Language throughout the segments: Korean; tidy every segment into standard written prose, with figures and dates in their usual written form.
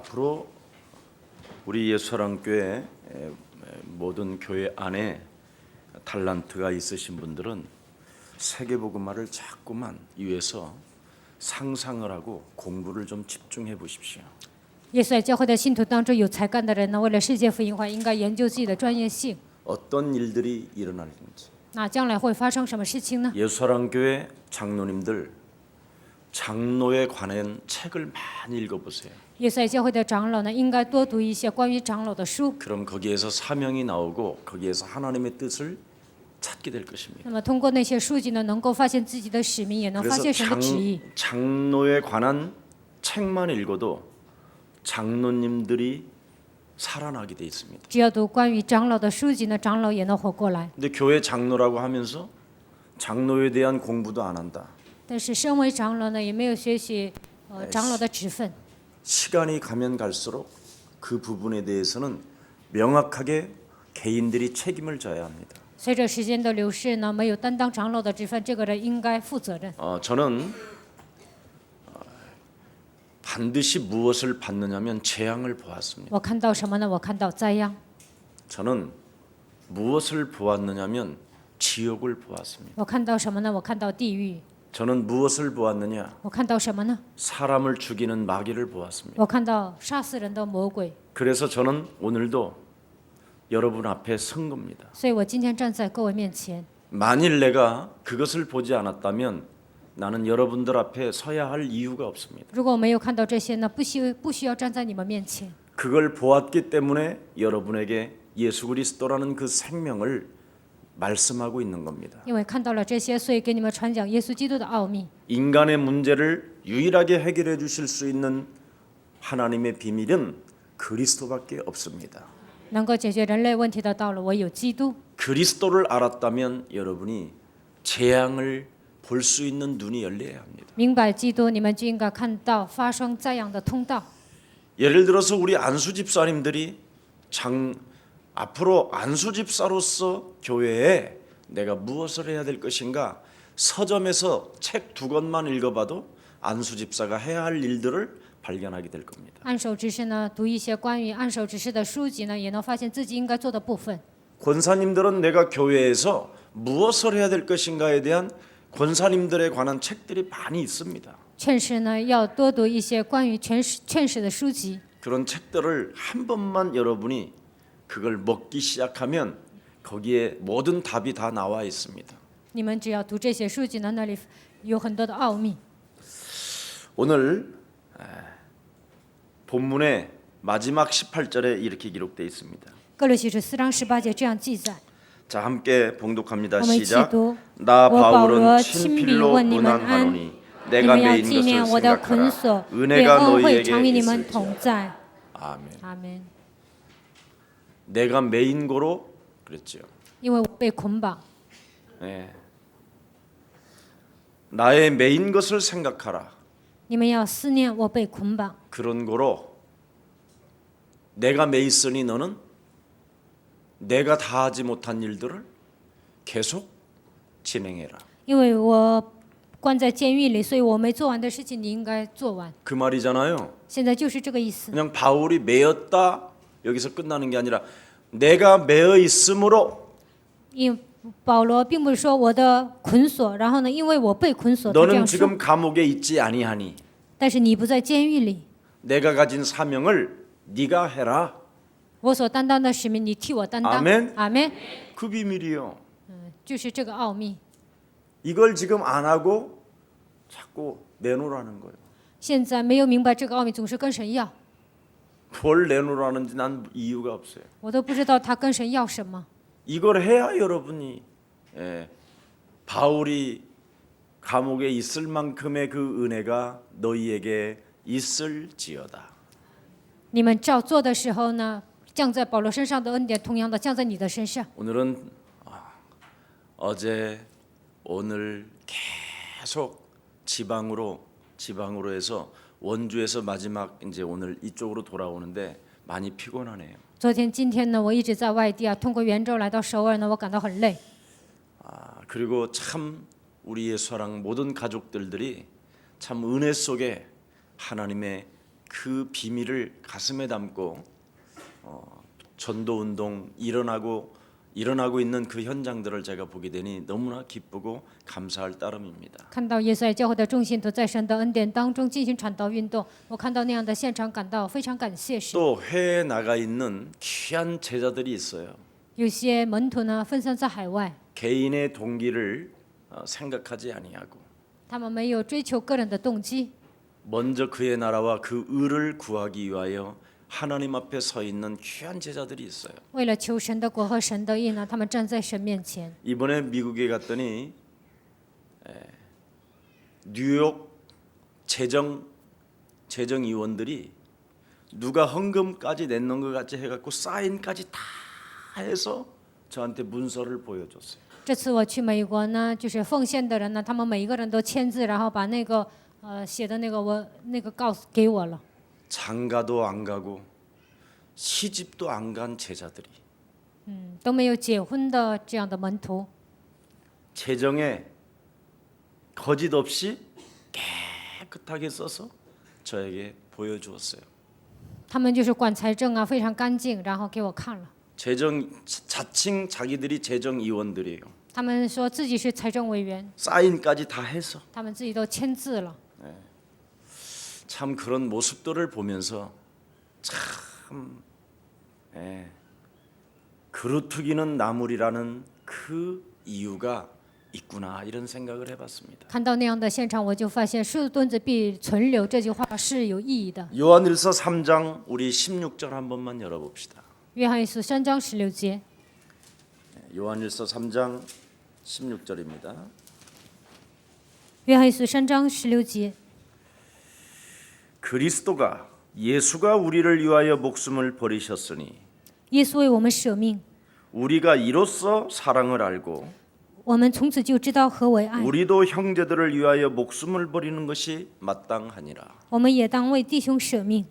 앞으로 우리 예수사랑교회 모든 교회 안에 달란트가 있으신 분들은 세계복음화를 자꾸만 위해서 상상을 하고 공부를 좀 집중해 보십시오. 耶稣在教会的信徒当中有才干的人呢，为了世界福音化，应该研究自己的专业性。 어떤 일들이 일어날는지. 那将来会发生什么事情呢？ 예수사랑교회 장로님들 장로에 관한 책을 많이 읽어보세요. 耶稣在教会的长老呢，应该多读一些关于长老的书。 그럼 거기에서 사명이 나오고 거기에서 하나님의 뜻을 찾게 될 것입니다. 那么通过那些书籍呢，能够发现自己的使命，也能发 그래서 现神的旨意。 장로에 관한 책만 읽어도 장로님들이 살아나게 돼 있습니다. 只要读关于长老的书籍呢，长老也能活过来。 근데 교회 장로라고 하면서 장로에 대한 공부도 안 한다. 但是身为长老呢，也没有学习长老的职分。 시간이 가면 갈수록 그 부분에 대해서는 명확하게 개인들이 책임을 져야 합니다. 随着时间的流逝呢，没有担当长老的职分，这个人应该负责任。 저는 반드시 무엇을 받느냐면 재앙을 보았습니다. 我看到什么呢？我看到灾殃。 저는 무엇을 보았느냐면 지옥을 보았습니다. 我看到什么呢？我看到地狱。 저는 무엇을 보았느냐? 我看到什么呢？ 사람을 죽이는 마귀를 보았습니다. 我看到杀死人的魔鬼。 그래서 저는 오늘도 여러분 앞에 선 겁니다. 所以我今天站在各位面前。 만일 내가 그것을 보지 않았다면 나는 여러분들 앞에 서야 할 이유가 없습니다. 如果我没有看到这些呢，不需要站在你们面前。 그걸 보았기 때문에 여러분에게 예수 그리스도라는 그 생명을 말씀하고 있는 겁니다. 因为看到了这些，所以给你们传讲耶稣基督的奥秘。 인간의 문제를 유일하게 해결해 주실 수 있는 하나님의 비밀은 그리스도밖에 없습니다. 能够解决人类问题的道路，唯有基督。 그리스도를 알았다면 여러분이 재앙을 볼 수 있는 눈이 열려야 합니다. 明白基督，你们就应该看到发生灾殃的通道。 예를 들어서 우리 안수 집사님들이 앞으로 안수 집사로서 교회에 내가 무엇을 해야 될 것인가 서점에서 책 2권만 읽어봐도 안수 집사가 해야 할 일들을 발견하게 될 겁니다. 按手执事呢，读一些关于按手执事的书籍呢，也能发现自己应该做的部分。 권사님들은 내가 교회에서 무엇을 해야 될 것인가에 대한 권사님들에 관한 책들이 많이 있습니다. 劝士呢，要多读一些关于劝士的书籍。 그런 책들을 한 번만 여러분이 그걸 먹기 시작하면 거기에 모든 답이 다 나와 있습니다. 你们只要读这些书籍呢，那里有很多的奥秘。 오늘 본문의 마지막 18절에 이렇게 기록되어 있습니다. 哥罗西书4章18节这样记载。 자, 함께 봉독합니다. 我们一起 시작. 读。 나 我保罗 바울은 亲笔 친필로 问你们安， 문안하노니 你 내가 们要 매인 纪念 것을 我的捆锁， 생각하라. 愿 은혜가 恩惠常与 너희에게 你们 있을지어다. 同在。 아멘. 阿门。 내가 매인 거로 그랬죠. 因为我被捆绑， 네. 나의 매인 것을 생각하라. 你们要思念我被捆绑。 그런 거로 내가 매 있으니 너는 내가 다 하지 못한 일들을 계속 진행해라. 因为我关在监狱里，所以我没做完的事情你应该做完。 그 말이잖아요. 现在就是这个意思。 그냥 바울이 매였다 여기서 끝나는 게 아니라 내가 매어 있으므로 因保罗并不是说我的捆锁，然后呢，因为我被捆锁，他这 너는 样说。 지금 감옥에 있지 아니하니 但是你不在监狱里， 내가 가진 사명을 네가 해라. 我所担当的使命，你替我担当。 아멘 阿门。 그 비밀이요. 就是这个奥秘。 이걸 지금 안 하고 자꾸 내놓으라는 거예요. 现在没有明白这个奥秘，总是跟神要， 뭘 내놓으라는지 난 이유가 없어요. 我都不知道他跟神要什么。 이걸 해야 여러분이 바울이 감옥에 있을 만큼의 그 은혜가 너희에게 있을지어다. 你们照做的时候呢，降在保罗身上的恩典，同样的降在你的身上。 오늘은 어제 오늘 계속 지방으로 해서 원주에서 마지막 이제 오늘 이쪽으로 돌아오는데 많이 피곤하네요. 昨天、今天呢，我一直在外地啊，通过元州来到首尔呢，我感到很累。 그리고 참 우리의 사랑 모든 가족들이 참 은혜 속에 하나님의 그 비밀을 가슴에 담고 전도 운동 일어나고 있는 그 현장들을 제가 보게 되니 너무나 기쁘고 감사할 따름입니다. 看到耶稣爱教会的众信徒在神的恩典当中进行传道运动，我看到那样的现场，感到非常感谢神。 또 해외에 나가 있는 귀한 제자들이 있어요. 有些门徒呢分散在海外， 개인의 동기를 생각하지 아니하고 他们没有追求个人的动机， 먼저 그의 나라와 그 의를 구하기 위하여 하나님 앞에 서 있는 귀한 제자들이 있어요. 为了求神的国和神的义呢，他们站在神面前。 이번에 미국에 갔더니 뉴욕 재정위원들이 누가 헌금까지 냈는 것 같이 해갖고 사인까지 다 해서 저한테 문서를 보여줬어요. 这次我去美国呢，就是奉献的人呢，他们每一个人都签字，然后把那个写的那个告诉给我了。 장가도 안 가고 시집도 안 간 제자들이 都没有结婚的这样的门徒， 재정에 거짓 없이 깨끗하게 써서 저에게 보여주었어요. 他们就是管财政啊，非常干净，然后给我看了。 자칭 자기들이 재정위원들이에요. 他们说自己是财政委员， 사인까지 다 해서 他们自己都签字了。 참 그런 모습들을 보면서 참 그루트기는 나물이라는 그 이유가 있구나 이런 생각을 해봤습니다. 看到那样的现场，我就发现“树墩子必存留”这句话是有意义的。 요한일서 3장 우리 16절 한 번만 열어봅시다. 约翰一书3章16节， 요한일서 3장 16절입니다. 约翰一书3章16节， 그리스도가 예수가 우리를 위하여 목숨을 버리셨으니 耶稣为我们舍命， 우리가 이로써 사랑을 알고 我们从此就知道何为爱。 우리도 형제들을 위하여 목숨을 버리는 것이 마땅하니라. 我们也当为弟兄舍命。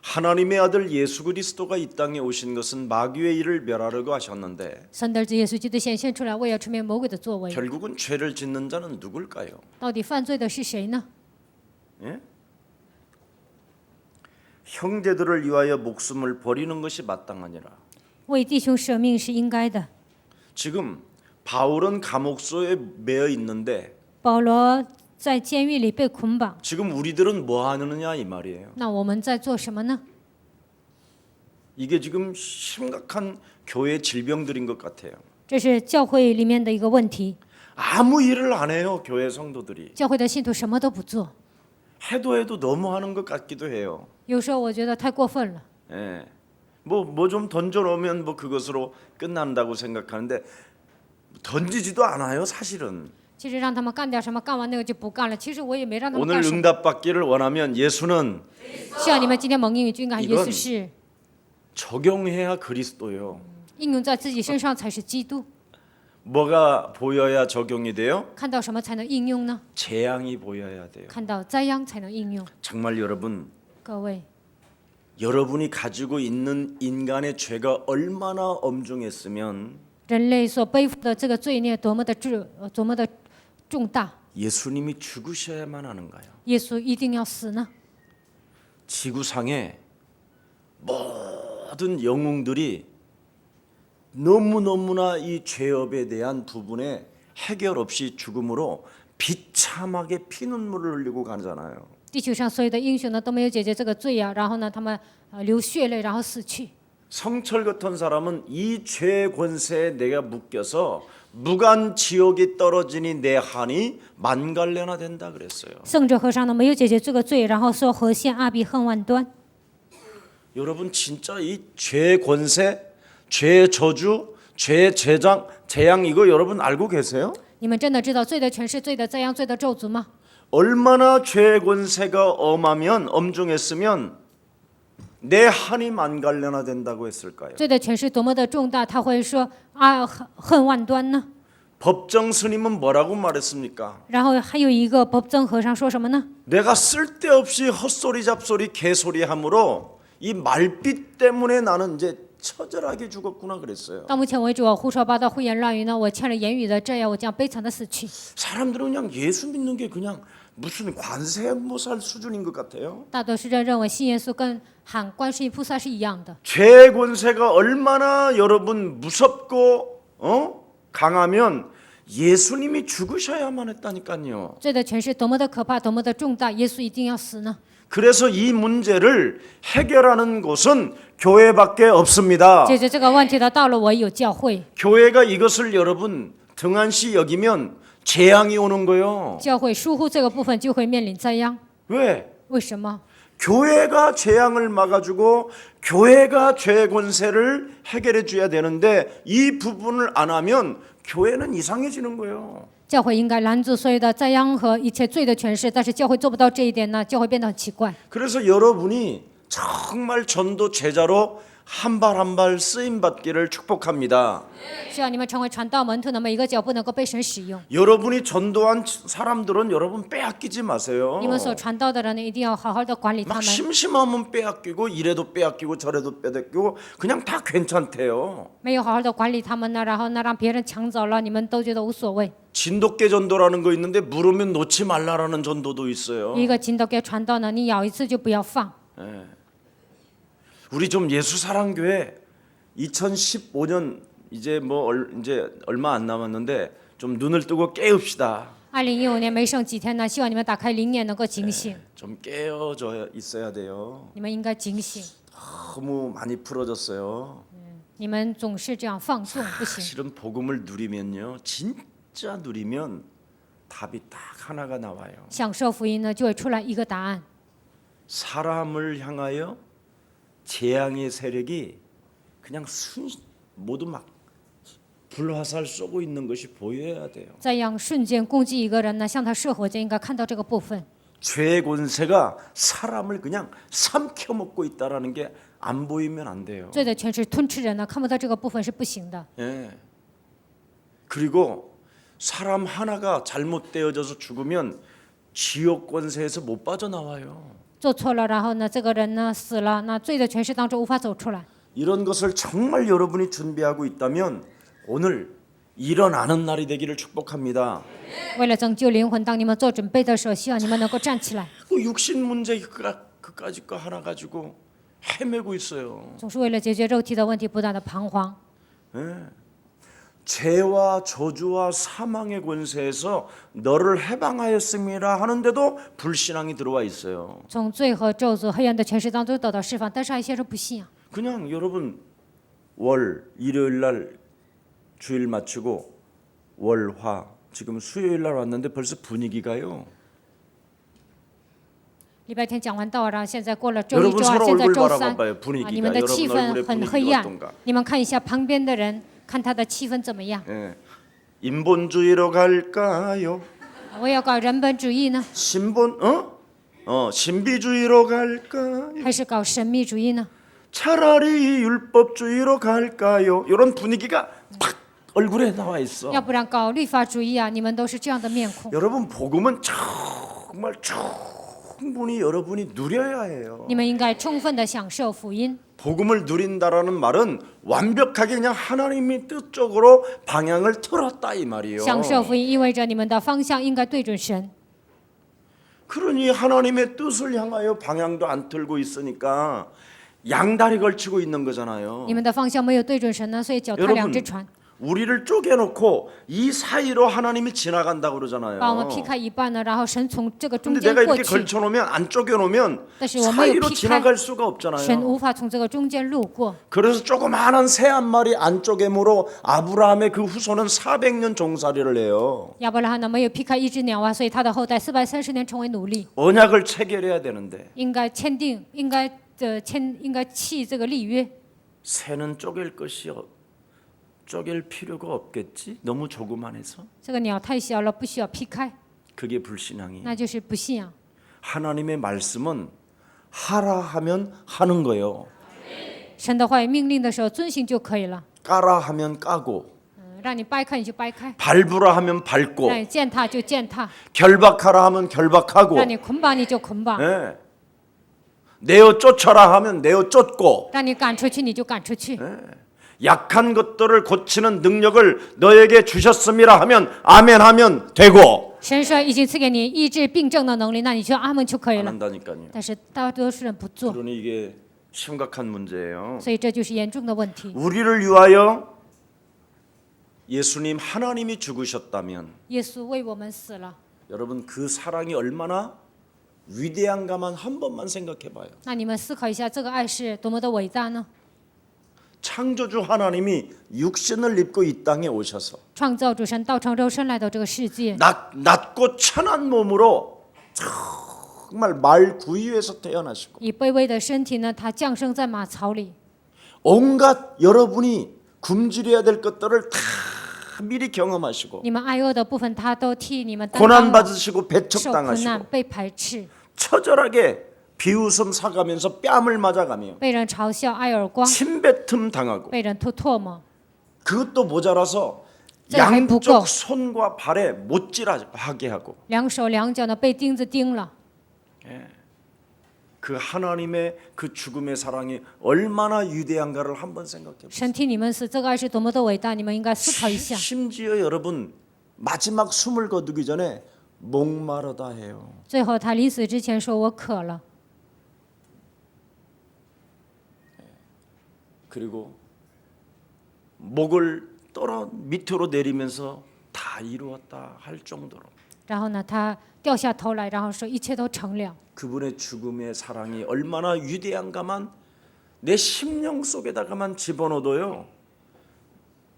하나님의 아들 예수 그리스도가 이 땅에 오신 것은 마귀의 일을 멸하려고 하셨는데 神的儿子耶稣基督显现出来，为了除灭魔鬼的作为。 결국은 죄를 짓는 자는 누굴까요? 到底犯罪的是谁呢？ 예? 형제들을 위하여 목숨을 버리는 것이 마땅하니라. 为弟兄舍命是应该的。 지금 바울은 감옥소에 매여 있는데 保罗在监狱里被捆绑， 지금 우리들은 뭐 하느냐 이 말이에요. 那我们在做什么呢？ 이게 지금 심각한 교회 질병들인 것 같아요. 这是教会里面的一个问题。 아무 일을 안 해요. 교회 성도들이. 教会的信徒什么都不做， 해도 너무 하는 것 같기도 해요. 有时候我觉得太过分了。 예. 뭐 좀 던져 놓으면 뭐 그것으로 끝난다고 생각하는데 던지지도 않아요, 사실은. 其实让他们干点什么，干完那个就不干了。其实我也没让他们 오늘 干什么。 응답받기를 원하면 예수는 希望你们今天蒙应允就应该喊耶稣是 적용해야 그리스도요. 应用在自己身上才是基督。 뭐가 보여야 적용이 돼요? 看到什么才能应用呢？ 재앙이 보여야 돼요. 看到灾殃才能应用。 정말 여러분, 各位， 여러분이 가지고 있는 인간의 죄가 얼마나 엄중했으면 人类所背负的这个罪孽多么的重大， 예수님이 죽으셔야만 하는가요? 耶稣一定要死呢？ 지구상의 모든 영웅들이 너무너무나 이 죄업에 대한 부분에 해결 없이 죽음으로 비참하게 피눈물을 흘리고 가잖아요. 地球上所有的英雄呢都没有解决这个罪呀、然后呢，他们流血泪，然后死去。 성철 같은 사람은 이 죄의 권세에 내가 묶여서 무간 지옥에 떨어지니 내 한이 만갈래나 된다 그랬어요. 圣者和尚呢没有解决这个罪，然后说和县阿比恨万端。 여러분 진짜 이 죄의 권세, 죄의 저주, 죄의 재앙 이거 여러분 알고 계세요? 你们真的知道罪的权势、罪的灾殃、罪的咒诅吗？ 얼마나 죄의 권세가 엄중했으면 내 한이 만갈래나 된다고 했을까요? 罪的权势多么的重大，他会说啊恨万端呢？ 법정 스님은 뭐라고 말했습니까? 然后还有一个법정和尚说什么呢？ 내가 쓸데없이 헛소리 잡소리 개소리 함으로 이 말빛 때문에 나는 이제 처절하게 죽었구나 그랬어요. 到目前为止，我胡说八道、胡言乱语呢，我欠了言语的这样，我将悲惨的死去。 사람들은 그냥 예수 믿는 게 그냥 무슨 관세음보살 수준인 것 같아요. 大多数人认为信耶稣跟喊观世音菩萨是一样的。 죄의 권세가 얼마나 여러분 무섭고 강하면 예수님이 죽으셔야만 했다니까요. 罪的权势多么的可怕，多么的重大，耶稣一定要死呢？ 그래서 이 문제를 해결하는 곳은 교회밖에 없습니다. 解决这个问题的道路唯有教会。 교회가 이것을 여러분 등한시 여기면 재앙이 오는 거요. 教会疏忽这个部分，就会面临灾殃。 왜? 为什么？ 교회가 재앙을 막아주고 교회가 죄의 권세를 해결해 줘야 되는데 이 부분을 안 하면 교회는 이상해지는 거예요. 教会应该拦住所有的灾殃和一切罪的权势，但是教会做不到这一点呢，教会变得很奇怪。 그래서 여러분이 정말 전도 제자로 한 발 한 발 쓰임 받기를 축복합니다. 需要你们成为传道门徒，那么一个脚步能够被神使用。 여러분이 전도한 사람들은 여러분 빼앗기지 마세요. 你们所传道的人呢，一定要好好的管理他 막 们。 심심하면 빼앗기고 이래도 빼앗기고 저래도 빼앗기고 그냥 다 괜찮대요. 没有好好的管理他们呢，然后呢让别人抢走了，你们都觉得无所谓。 진돗개 전도라는 거 있는데 물으면 놓지 말라라는 전도도 있어요. 一个金都给传道呢，你咬一次就不要放。 우리 좀 예수사랑교회 2015년 이제 이제 얼마 안 남았는데 좀 눈을 뜨고 깨웁시다. 2015年没剩几天呢，希望你们打开灵眼能够警醒。 좀 깨어져 있어야 돼요. 你们应该警醒， 너무 많이 풀어졌어요. 你们总是这样放纵，不行。 실은 복음을 누리면요, 진짜 누리면 답이 딱 하나가 나와요. 享受福音呢，就会出来一个答案。 사람을 향하여 재앙의 세력이 그냥 모두 막 불화살 쏘고 있는 것이 보여야 돼요. 在让瞬间攻击一个人呢，向他射火箭，应该看到这个部分。 죄의 권세가 사람을 그냥 삼켜 먹고 있다라는 게 안 보이면 안 돼요. 罪的权势吞吃人呢，看不到这个部分是不行的。 예. 그리고 사람 하나가 잘못되어져서 죽으면 지옥 권세에서 못 빠져나와요. 做错了，然后呢，这个人呢死了，那罪的权势当中无法走出来。 이런 것을 정말 여러분이 준비하고 있다면 오늘 일어나는 날이 되기를 축복합니다. 为了拯救灵魂，当你们做准备的时候，希望你们能够站起来。 그 육신 문제 그까짓 거 하나 가지고 헤매고 있어요. 总是为了解决肉体的问题，不断的彷徨。 죄와 저주와 사망의 권세에서 너를 해방하였음이라 하는데도 불신앙이 들어와 있어요. 从罪和咒诅、黑暗的权势当中得到释放，但是还有一些人不信仰。 그냥 여러분 일요일 날 주일 마치고 화 지금 수요일 날 왔는데 벌써 분위기가요. 礼拜天讲完道，然后现在过了周一、 여러분 周二， 서로 现在 얼굴 周三， 바라봐봐요. 분위기가 你们的 여러분 气 얼굴의 氛很 분위기가 黑暗。 어떤가? 你们看一下旁边的人，看他的气氛怎么样？ 예. 인본주의로 갈까요? 我要搞人本主义呢， 신비주의로 갈까요? 还是搞神秘主义呢？ 차라리 율법주의로 갈까요? 이런 분위기가 탁 얼굴에 나와 있어. 要不然搞律法主义啊！你们都是这样的面孔。 여러분 복음은 정말 충분히 여러분이 누려야 해요. 你们应该充分的享受福音。 복음을 누린다라는 말은 완벽하게 그냥 하나님의 뜻적으로 방향을 틀었다 이 말이에요. 享受福音意味着你们的方向应该对准神。 그러니 하나님의 뜻을 향하여 방향도 안 틀고 있으니까 양다리 걸치고 있는 거잖아요. 你们的方向没有对准神呢，所以脚踏两只船， 우리를 쪼개놓고 이 사이로 하나님이 지나간다고 그러잖아요. 把我们劈开一半呢，然后神从这个中 근데 间 내가 过 이렇게 去， 걸쳐놓으면 안 쪼개놓으면 但是我没有 사이로 劈开， 지나갈 수가 神 없잖아요. 无法从这个中间路过。 그래서 조그마한 새 한 마리 안 쪼개므로 아브라함의 그 후손은 400년 종살이를 해요. 亚伯拉罕呢没有劈开一只鸟啊，所以他的后代430年成为奴隶。 언약을 체결해야 되는데 应该签订，应该契这个立约。 새는 쪼갤 필요가 없겠지? 너무 조그만해서 这个鸟太小了，不需要劈开， 그게 불신앙이에요. 那就是不信仰。 하나님의 말씀은 하라 하면 하는 거예요. 神的话语命令的时候遵行就可以了。 까라 하면 까고 让你掰开你就掰开， 밟으라 하면 밟고 让你践踏就践踏， 결박하라 하면 결박하고 让你捆绑你就捆绑， 예. 내어 쫓아라 하면 내어 쫓고 让你赶出去你就赶出去。 약한 것들을 고치는 능력을 너에게 주셨음이라 하면 아멘 하면 되고 神说已经赐给你医治病症的能力，那你就阿门就可以 안 了。 한다니까요. 但是大多数人不做， 그러니 이게 심각한 문제예요. 所以这就是严重的问题。 우리를 위하여 예수님 하나님이 죽으셨다면 耶稣为我们死了， 여러분 그 사랑이 얼마나 위대한가만 한 번만 생각해 봐요. 那你们思考一下，这个爱是多么的伟大呢？ 창조주 하나님이 육신을 입고 이 땅에 오셔서 创造主神道成肉身来到这个世界， 낮고 천한 몸으로 정말 말 구유에서 태어나시고 以卑微的身体呢，他降生在马槽里， 온갖 여러분이 굶주려야 될 것들을 다 미리 경험하시고 你们挨饿的部分，他都替你们担当 고난 了， 받으시고 受苦难 배척당하시고 被排斥， 처절하게 비웃음 사가면서 뺨을 맞아가며 被人嘲笑、挨耳光， 침뱉음 당하고 被人吐唾沫， 그것도 모자라서 这还不够， 양쪽 손과 발에 못질하게 하고 两手两脚呢被钉子钉了。 그 하나님의 그 죽음의 사랑이 얼마나 위대한가를 한번 생각해 보세요. 神替你们死，这个爱是多么的伟大，你们应该思考一下。 심지어 여러분 마지막 숨을 거두기 전에 목마르다 해요. 最后他临死之前说：“我渴了。 그리고 목을 떨어 밑으로 내리면서 다 이루었다 할 정도로 然后呢，他掉下头来，然后说：“一切都成了。 그분의 죽음의 사랑이 얼마나 위대한가만 내 심령 속에다가만 집어넣어도요.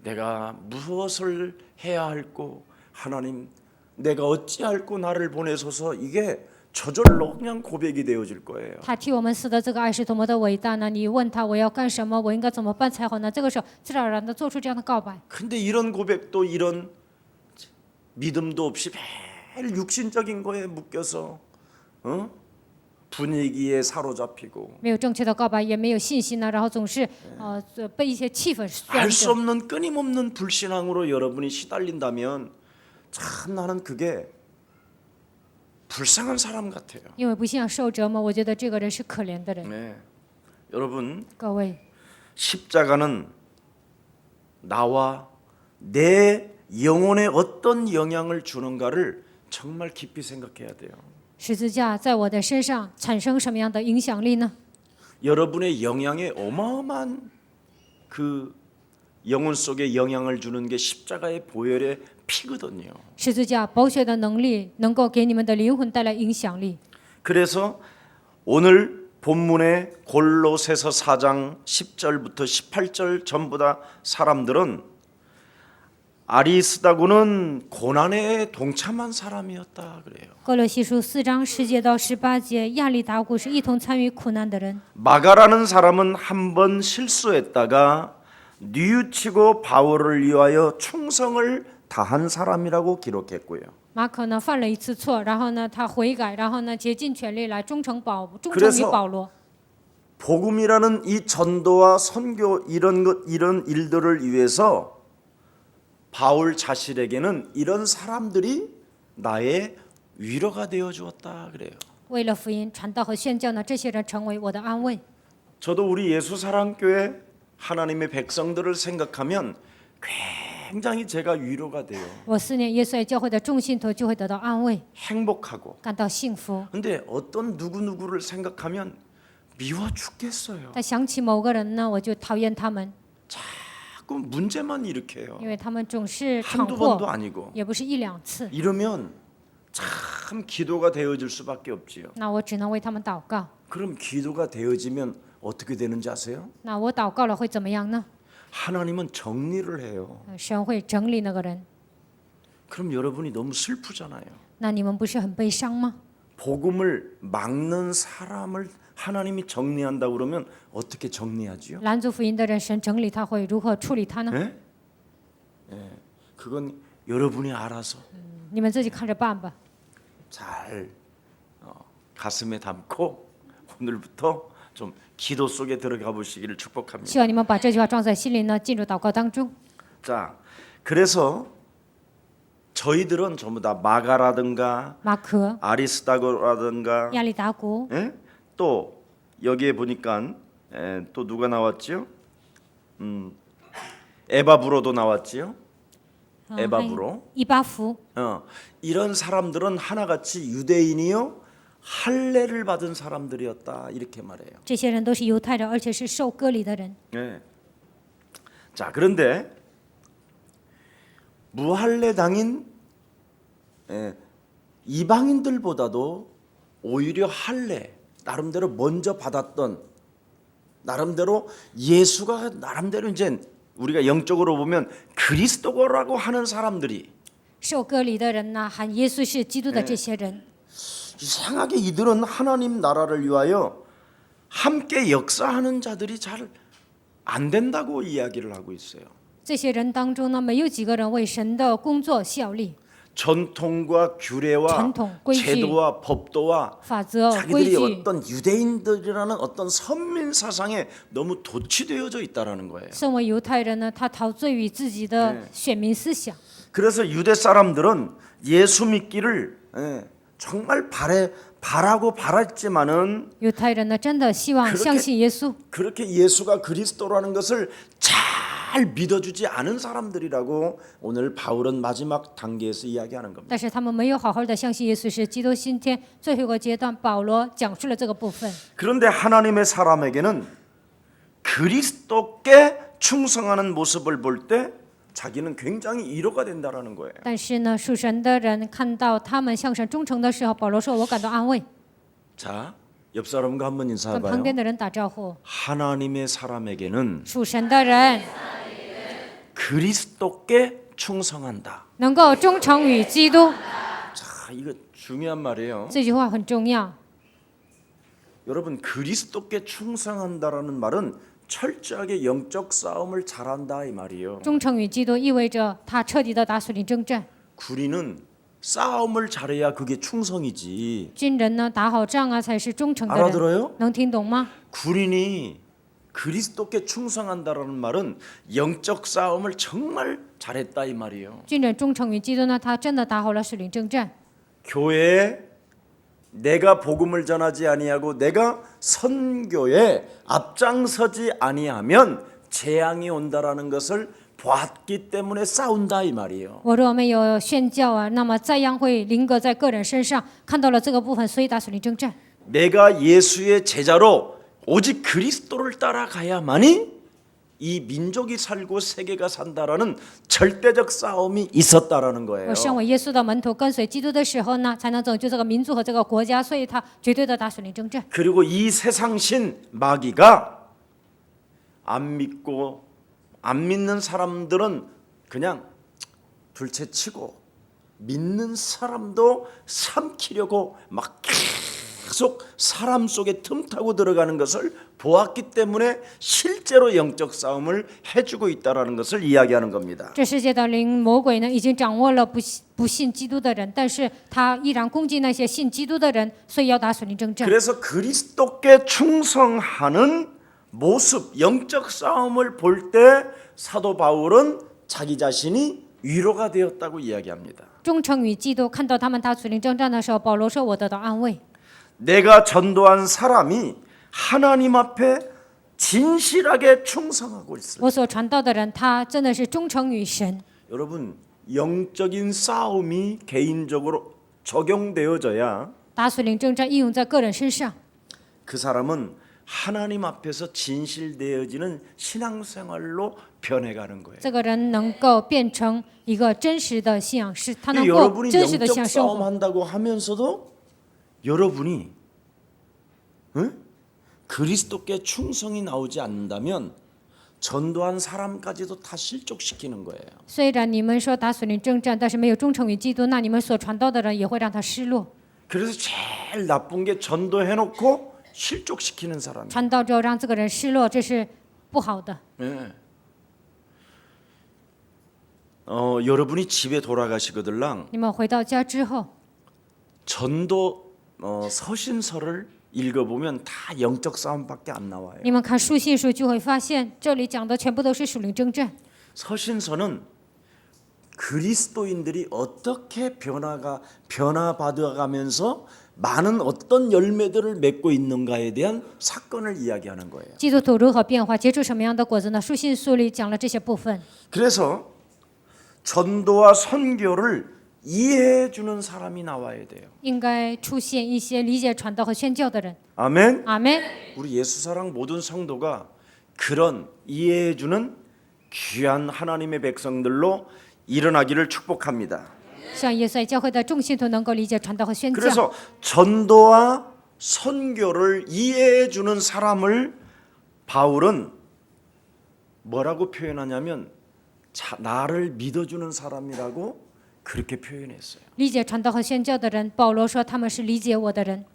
내가 무엇을 해야 할꼬 하나님 내가 어찌할꼬 나를 보내소서 이게 저절로 그냥 고백이 되어질 거예요. 他替我们死的这个爱是多么的伟大呢？你问他我要干什么，我应该怎么办才好呢？这个时候自然而然的做出这样的告白。 근데 이런 고백도 이런 믿음도 없이 매일 육신적인 거에 묶여서 분위기에 사로잡히고 没有正确的告白，也没有信心呢，然后总是被一些气氛拴 알 수 着。 없는 끊임없는 불신앙으로 여러분이 시달린다면 참 나는 그게 불쌍한 사람 같아요. 因为不信仰受折磨，我觉得这个人是可怜的人。 네. 여러분 各位， 십자가는 나와 내 영혼에 어떤 영향을 주는가를 정말 깊이 생각해야 돼요. 十字架在我的身上产生什么样的影响力呢？ 여러분의 영향에 어마어마한 그 영혼 속에 영향을 주는 게 십자가의 보혈의 피거든요. 十字架宝血的能力能够给你们的灵魂带来影响力。 그래서 오늘 본문의 골로새서 4장 10절부터 18절 전부 다 사람들은 아리스다고는 고난에 동참한 사람이었다 그래요. 哥罗西书4章10节到18节，亚里达古是一同参与苦难的人。 마가라는 사람은 한 번 실수했다가 뉘우치고 바울을 위하여 충성을 다한 사람이라고 기록했고요. 马可呢犯了一次错，然后呢他悔改，然后呢竭尽全力来忠诚于保罗。 복음이라는 이 전도와 선교 이런 일들을 위해서 바울 자신에게는 이런 사람들이 나의 위로가 되어 주었다 그래요. 为了福音传道和宣教呢，这些人成为我的安慰。 저도 우리 예수사랑교회 하나님의 백성들을 생각하면 굉장히 제가 위로가 돼요. 我思念耶稣爱教会的众信徒就会得到安慰， 행복하고. 感到幸福。 근데 어떤 누구누구를 생각하면 미워 죽겠어요. 但想起某个人呢，我就讨厌他们， 자꾸 문제만 일으켜요. 因为他们总是闯 한두 번도 祸， 아니고. 也不是一两次。 이러면 참 기도가 되어질 수밖에 없지요. 那我只能为他们祷告。 그럼 기도가 되어지면 어떻게 되는지 아세요? 那我祷告了会怎么样呢？ 하나님은 정리를 해요. 神会整理那个人。 그럼 여러분이 너무 슬프잖아요. 那你们不是很悲伤吗？ 복음을 막는 사람을 하나님이 정리한다고 그러면 어떻게 정리하지요? 拦阻福音的人，神整理他会如何处理他呢？ 예? 예. 그건 여러분이 알아서 你们自己看着办吧。 잘 가슴에 담고 오늘부터 좀 기도 속에 들어가 보시기를 축복합니다. 希望你们把这句话装在心里呢，进入祷告当中。 자, 그래서 저희들은 전부 다 마가라든가 马可、 아리스다고라든가 亚里达古， 예? 또 여기에 보니까 또 누가 나왔지요? 에바브로도 나왔지요. 에바브로. 以巴弗， 이런 사람들은 하나같이 유대인이요 할례를 받은 사람들이었다 이렇게 말해요. 这些人都是犹太人，而且是受割礼的人。 네. 자 그런데 무할례당인 이방인들보다도 오히려 할례 나름대로 먼저 받았던 나름대로 예수가 나름대로 이제 우리가 영적으로 보면 그리스도라고 하는 사람들이 受割礼的人呐，喊耶稣是基督的这些人， 이상하게 이들은 하나님 나라를 위하여 함께 역사하는 자들이 잘 안 된다고 이야기를 하고 있어요. 这些人当中呢，没有几个人为神的工作效力。 전통과 규례와 전통,规矩, 제도와 법도와 法则、规 자기들이 矩， 어떤 유대인들이라는 어떤 선민 사상에 너무 도취되어져 있다라는 거예요. 身为犹太人呢，他陶醉于自己的选民思想。 그래서 유대 사람들은 예수 믿기를 정말 바라고 바랐지만은 犹太人呢，真的希望 그렇게 相信耶稣， 그렇게 예수가 그리스도라는 것을 잘 믿어주지 않은 사람들이라고 오늘 바울은 마지막 단계에서 이야기하는 겁니다. 但是他们没有好好的相信耶稣是基督。今天最后一个阶段，保罗讲述了这个部分。 그런데 하나님의 사람에게는 그리스도께 충성하는 모습을 볼 때 자기는 굉장히 위로가 된다라는 거예요. 但是呢，属神的人看到他们向神忠诚的时候，保罗说：“我感到安慰。 자, 옆 사람과 한번 跟 인사해봐요. 旁边的人打招呼。 하나님의 사람에게는 属神的人 그리스도께 충성한다. 能够忠诚于基督， 자, 이거 중요한 말이에요. 这句话很重要。 여러분 그리스도께 충성한다라는 말은 철저하게 영적 싸움을 잘한다 이 말이에요. 忠诚于基督意味着他彻底的打属灵征战。 군인은 싸움을 잘해야 그게 충성이지. 军人呢，打好仗啊，才是忠诚的人。 알아들어요? 能听懂吗？ 군인이 그리스도께 충성한다라는 말은 영적 싸움을 정말 잘했다 이 말이에요. 军人忠诚于基督呢，他真的打好了属灵征战。 교회에 내가 복음을 전하지 아니하고 내가 선교에 앞장서지 아니하면 재앙이 온다라는 것을 보았기 때문에 싸운다 이 말이에요. 我若没有宣教啊，那么灾殃会临搁在个人身上。看到了这个部分，所以打属灵征战。 내가 예수의 제자로 오직 그리스도를 따라가야만이 이 민족이 살고 세계가 산다라는 절대적 싸움이 있었다라는 거예요. 我身为耶稣的门徒，跟随基督的时候呢，才能拯救这个民族和这个国家。所以他绝对的打属灵征战。 그리고 이 세상신 마귀가 안 믿고 안 믿는 사람들은 그냥 둘째치고 믿는 사람도 삼키려고 막 계속 사람 속에 틈타고 들어가는 것을 보았기 때문에 실제로 영적 싸움을 해주고 있다라는 것을 이야기하는 겁니다. 这世界的灵魔鬼呢，已经掌握了不信基督的人，但是他依然攻击那些信基督的人，所以要打属灵征战。 그래서 그리스도께 충성하는 모습, 영적 싸움을 볼 때 사도 바울은 자기 자신이 위로가 되었다고 이야기합니다. 忠诚于基督，看到他们打属灵征战的时候，保罗说：“我得到安慰。 내가 전도한 사람이 하나님 앞에 진실하게 충성하고 있을 때 我所传道的人，他真的是忠诚于神。 여러분 영적인 싸움이 개인적으로 적용되어져야 打属灵征战应用在个人身上， 그 사람은 하나님 앞에서 진실되어지는 신앙생활로 변해가는 거예요. 这个人能够变成一个真实的信仰师，他能过 여러분이 真实的信 영적 仰生 싸움 活。 한다고 하면서도 여러분이 그리스도께 충성이 나오지 않는다면 전도한 사람까지도 다 실족시키는 거예요. 虽然你们说打属灵征战，但是没有忠诚于基督，那你们所传道的人也会让他失落。 그래서 제일 나쁜 게 전도해놓고 실족시키는 사람이에요. 传道之后让这个人失落，这是不好的。 네. 여러분이 집에 돌아가시거들랑 你们回到家之后， 전도 서신서를 읽어보면 다 영적 싸움밖에 안 나와요. 你们看书信书就会发现，这里讲的全部都是属灵征战。 서신서는 그리스도인들이 어떻게 변화받아가면서 많은 어떤 열매들을 맺고 있는가에 대한 사건을 이야기하는 거예요. 基督徒如何变化，结出什么样的果子呢？书信书里讲了这些部分。 그래서 전도와 선교를 이해해 주는 사람이 나와야 돼요. 应该出现一些理解传道和宣教的人。 아멘. 阿门。 우리 예수사랑 모든 성도가 그런 이해해 주는 귀한 하나님의 백성들로 일어나기를 축복합니다. 像耶稣爱教会的众信徒能够理解传道和宣教。 그래서 전도와 선교를 이해해 주는 사람을 바울은 뭐라고 표현하냐면 나를 믿어주는 사람이라고 그렇게 표현했어요. 理解传道和宣教的人，保罗说他们是理解我的人。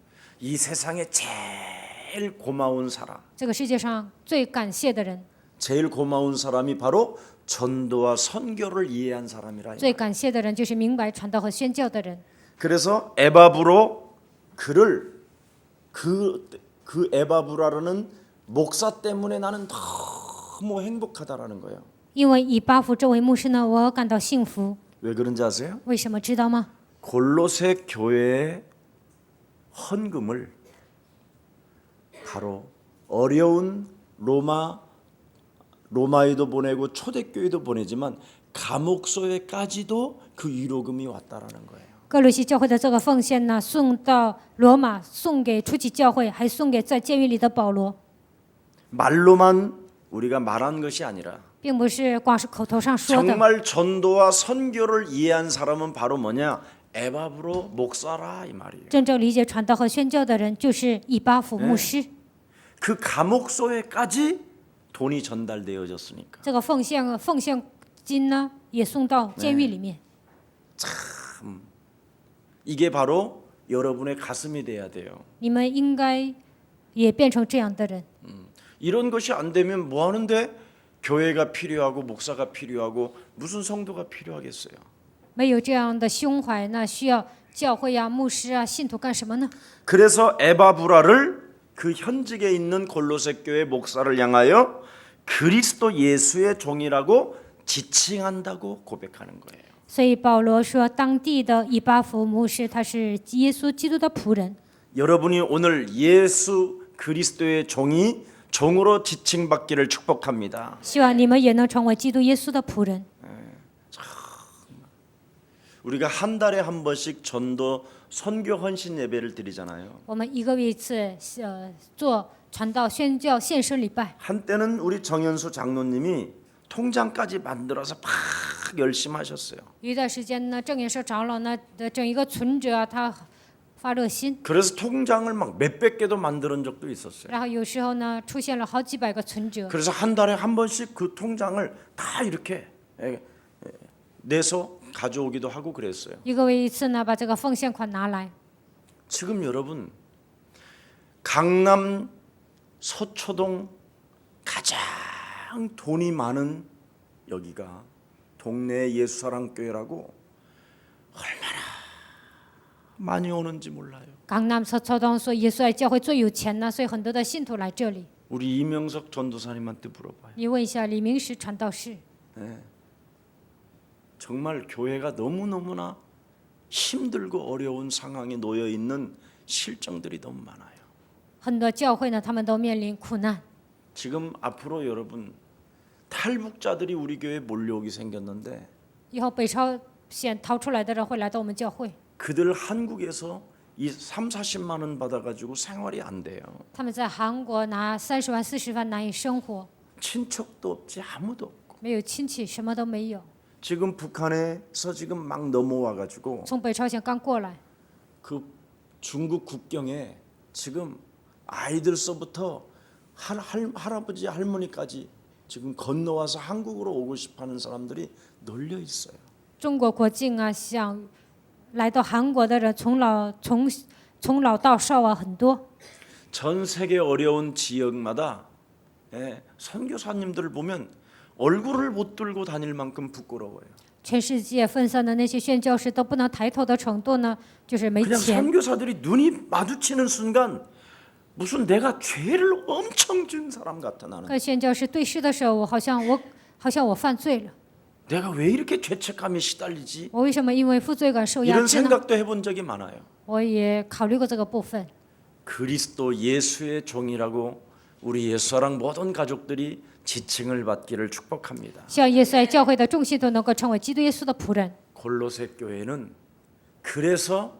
이 세상에 제일 고마운 사람, 这个世界上最感谢的人， 제일 고마운 사람이 바로 전도와 선교를 이해한 사람이라. 最感谢的人就是明白传道和宣教的人。 그래서 에바브로 그를 그 에바브라라는 목사 때문에 나는 너무 행복하다라는 거예요. 因为以巴弗这位牧师呢，我感到幸福。 왜 그런지 아세요? 为什么知道吗？ 골로새 교회의 헌금을 바로 어려운 로마에도 보내고 초대교회도 보내지만 감옥소에까지도 그 위로금이 왔다라는 거예요. 哥罗西教会的这个奉献呢，送到罗马，送给初期教会，还送给在监狱里的保罗， 말로만 우리가 말한 것이 아니라 并不是光是口头上说的。 정말 전도와 선교를 이해한 사람은 바로 뭐냐? 에바브로 목사라 이 말이에요. 真正理解传道和宣教的人，就是以巴弗牧师。 그 감옥소에까지 돈이 전달되어졌으니까. 这个奉献金呢，也送到监狱里面。 이게 바로 여러분의 가슴이 돼야 돼요. 你们应该也变成这样的人。 이런 것이 안 되면 뭐 하는데? 교회가 필요하고 목사가 필요하고 무슨 성도가 필요하겠어요? 没有这样的胸怀，那需要教会啊、牧师啊、信徒干什么呢？ 그래서 에바브라를 그 현직에 있는 골로새 교회 목사를 향하여 그리스도 예수의 종이라고 지칭한다고 고백하는 거예요. 所以保罗说，当地的以巴弗牧师他是耶稣基督的仆人。 여러분이 오늘 예수 그리스도의 종으로 지칭받기를 축복합니다. 希望你们也能成为基督耶稣的仆人。 우리가 한 달에 한 번씩 전도 선교 헌신 예배를 드리잖아요. 我们一个月一次，做传道宣教献身礼拜。 한때는 우리 정현수 장로님이 통장까지 만들어서 막 열심히 하셨어요. 有一段时间呢，正言社长老呢的整一个存折啊，他发热心， 그래서 통장을 막 몇백 개도 만드는 적도 있었어요. 然后有时候呢出现了好几百个存折， 그래서 한 달에 한 번씩 그 통장을 다 이렇게 내서 가져오기도 하고 그랬어요. 一个月一次呢把这个奉献款拿来。 지금 여러분 강남 서초동 가장 돈이 많은 여기가 동네 예수사랑교회라고 얼마나 많이 오는지 몰라요. 港南서초동说耶稣爱教会最有钱呢，所以很多的信徒来这里。 우리 이명석 전도사님한테 물어봐요. 你问一下李明石传道士， 정말 교회가 너무너무나 힘들고 어려운 상황에 놓여 있는 실정들이 너무 많아요. 很多教会呢他们都面临苦难。 지금 앞으로 여러분 탈북자들이 우리 교회에 몰려오기 생겼는데 以后北朝鲜逃出来的人会来到我们教会， 그들 한국에서 이 3, 40만 원 받아가지고 생활이 안 돼요. 他们在韩国拿30万、40万难以生活， 친척도 없지 아무도 없고 没有亲戚，什么都没有。 지금 북한에서 지금 막 넘어와가지고 从北朝鲜刚过来， 그 중국 국경에 지금 아이들서부터 할아버지 할머니까지 지금 건너와서 한국으로 오고 싶어하는 사람들이 널려 있어요. 中国国境啊，想来到韩国的人从老到少啊很多。 전 세계 어려운 지역마다 선교사님들을 보면 얼굴을 못 들고 다닐 만큼 부끄러워요. 全世界分散的那些宣教士都不能抬头的程度呢，就是没 그냥 钱。 선교사들이 눈이 마주치는 순간 무슨 내가 죄를 엄청 진 사람 같아 나는. 和宣教士对视的时候，我好像我犯罪了， 내가 왜 이렇게 죄책감에 시달리지? 我为什么因为负罪感受压 이런 制呢？ 생각도 해본 적이 많아요. 我也考虑过这个部分。 그리스도 예수의 종이라고 우리 예수사랑 모든 가족들이 지칭을 받기를 축복합니다. 希望耶稣爱教会的众信徒能够成为基督耶稣的仆人。 골로새 교회는 그래서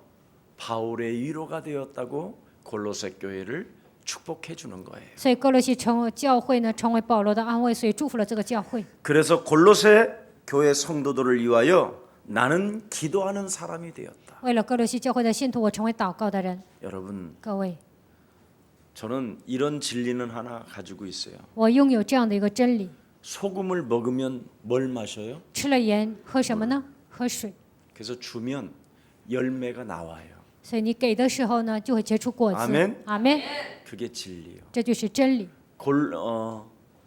바울의 위로가 되었다고 골로새 교회를 축복해 주는 거예요. 所以哥罗西教会呢成为保罗的安慰，所以祝福了这个教会。 그래서 골로새 교회 성도들을 위하여 나는 기도하는 사람이 되었다. 为了哥罗西教会的信徒，我成为祷告的人。 여러분, 各位， 저는 이런 진리는 하나 가지고 있어요. 我拥有这样的一个真理： 소금을 먹으면 뭘 마셔요? 吃了盐喝什么呢？喝水。 그래서 주면 열매가 나와요. 所以你给的时候呢，就会结出果子。 아멘. 阿门。 그게 진리예요. 这就是真理。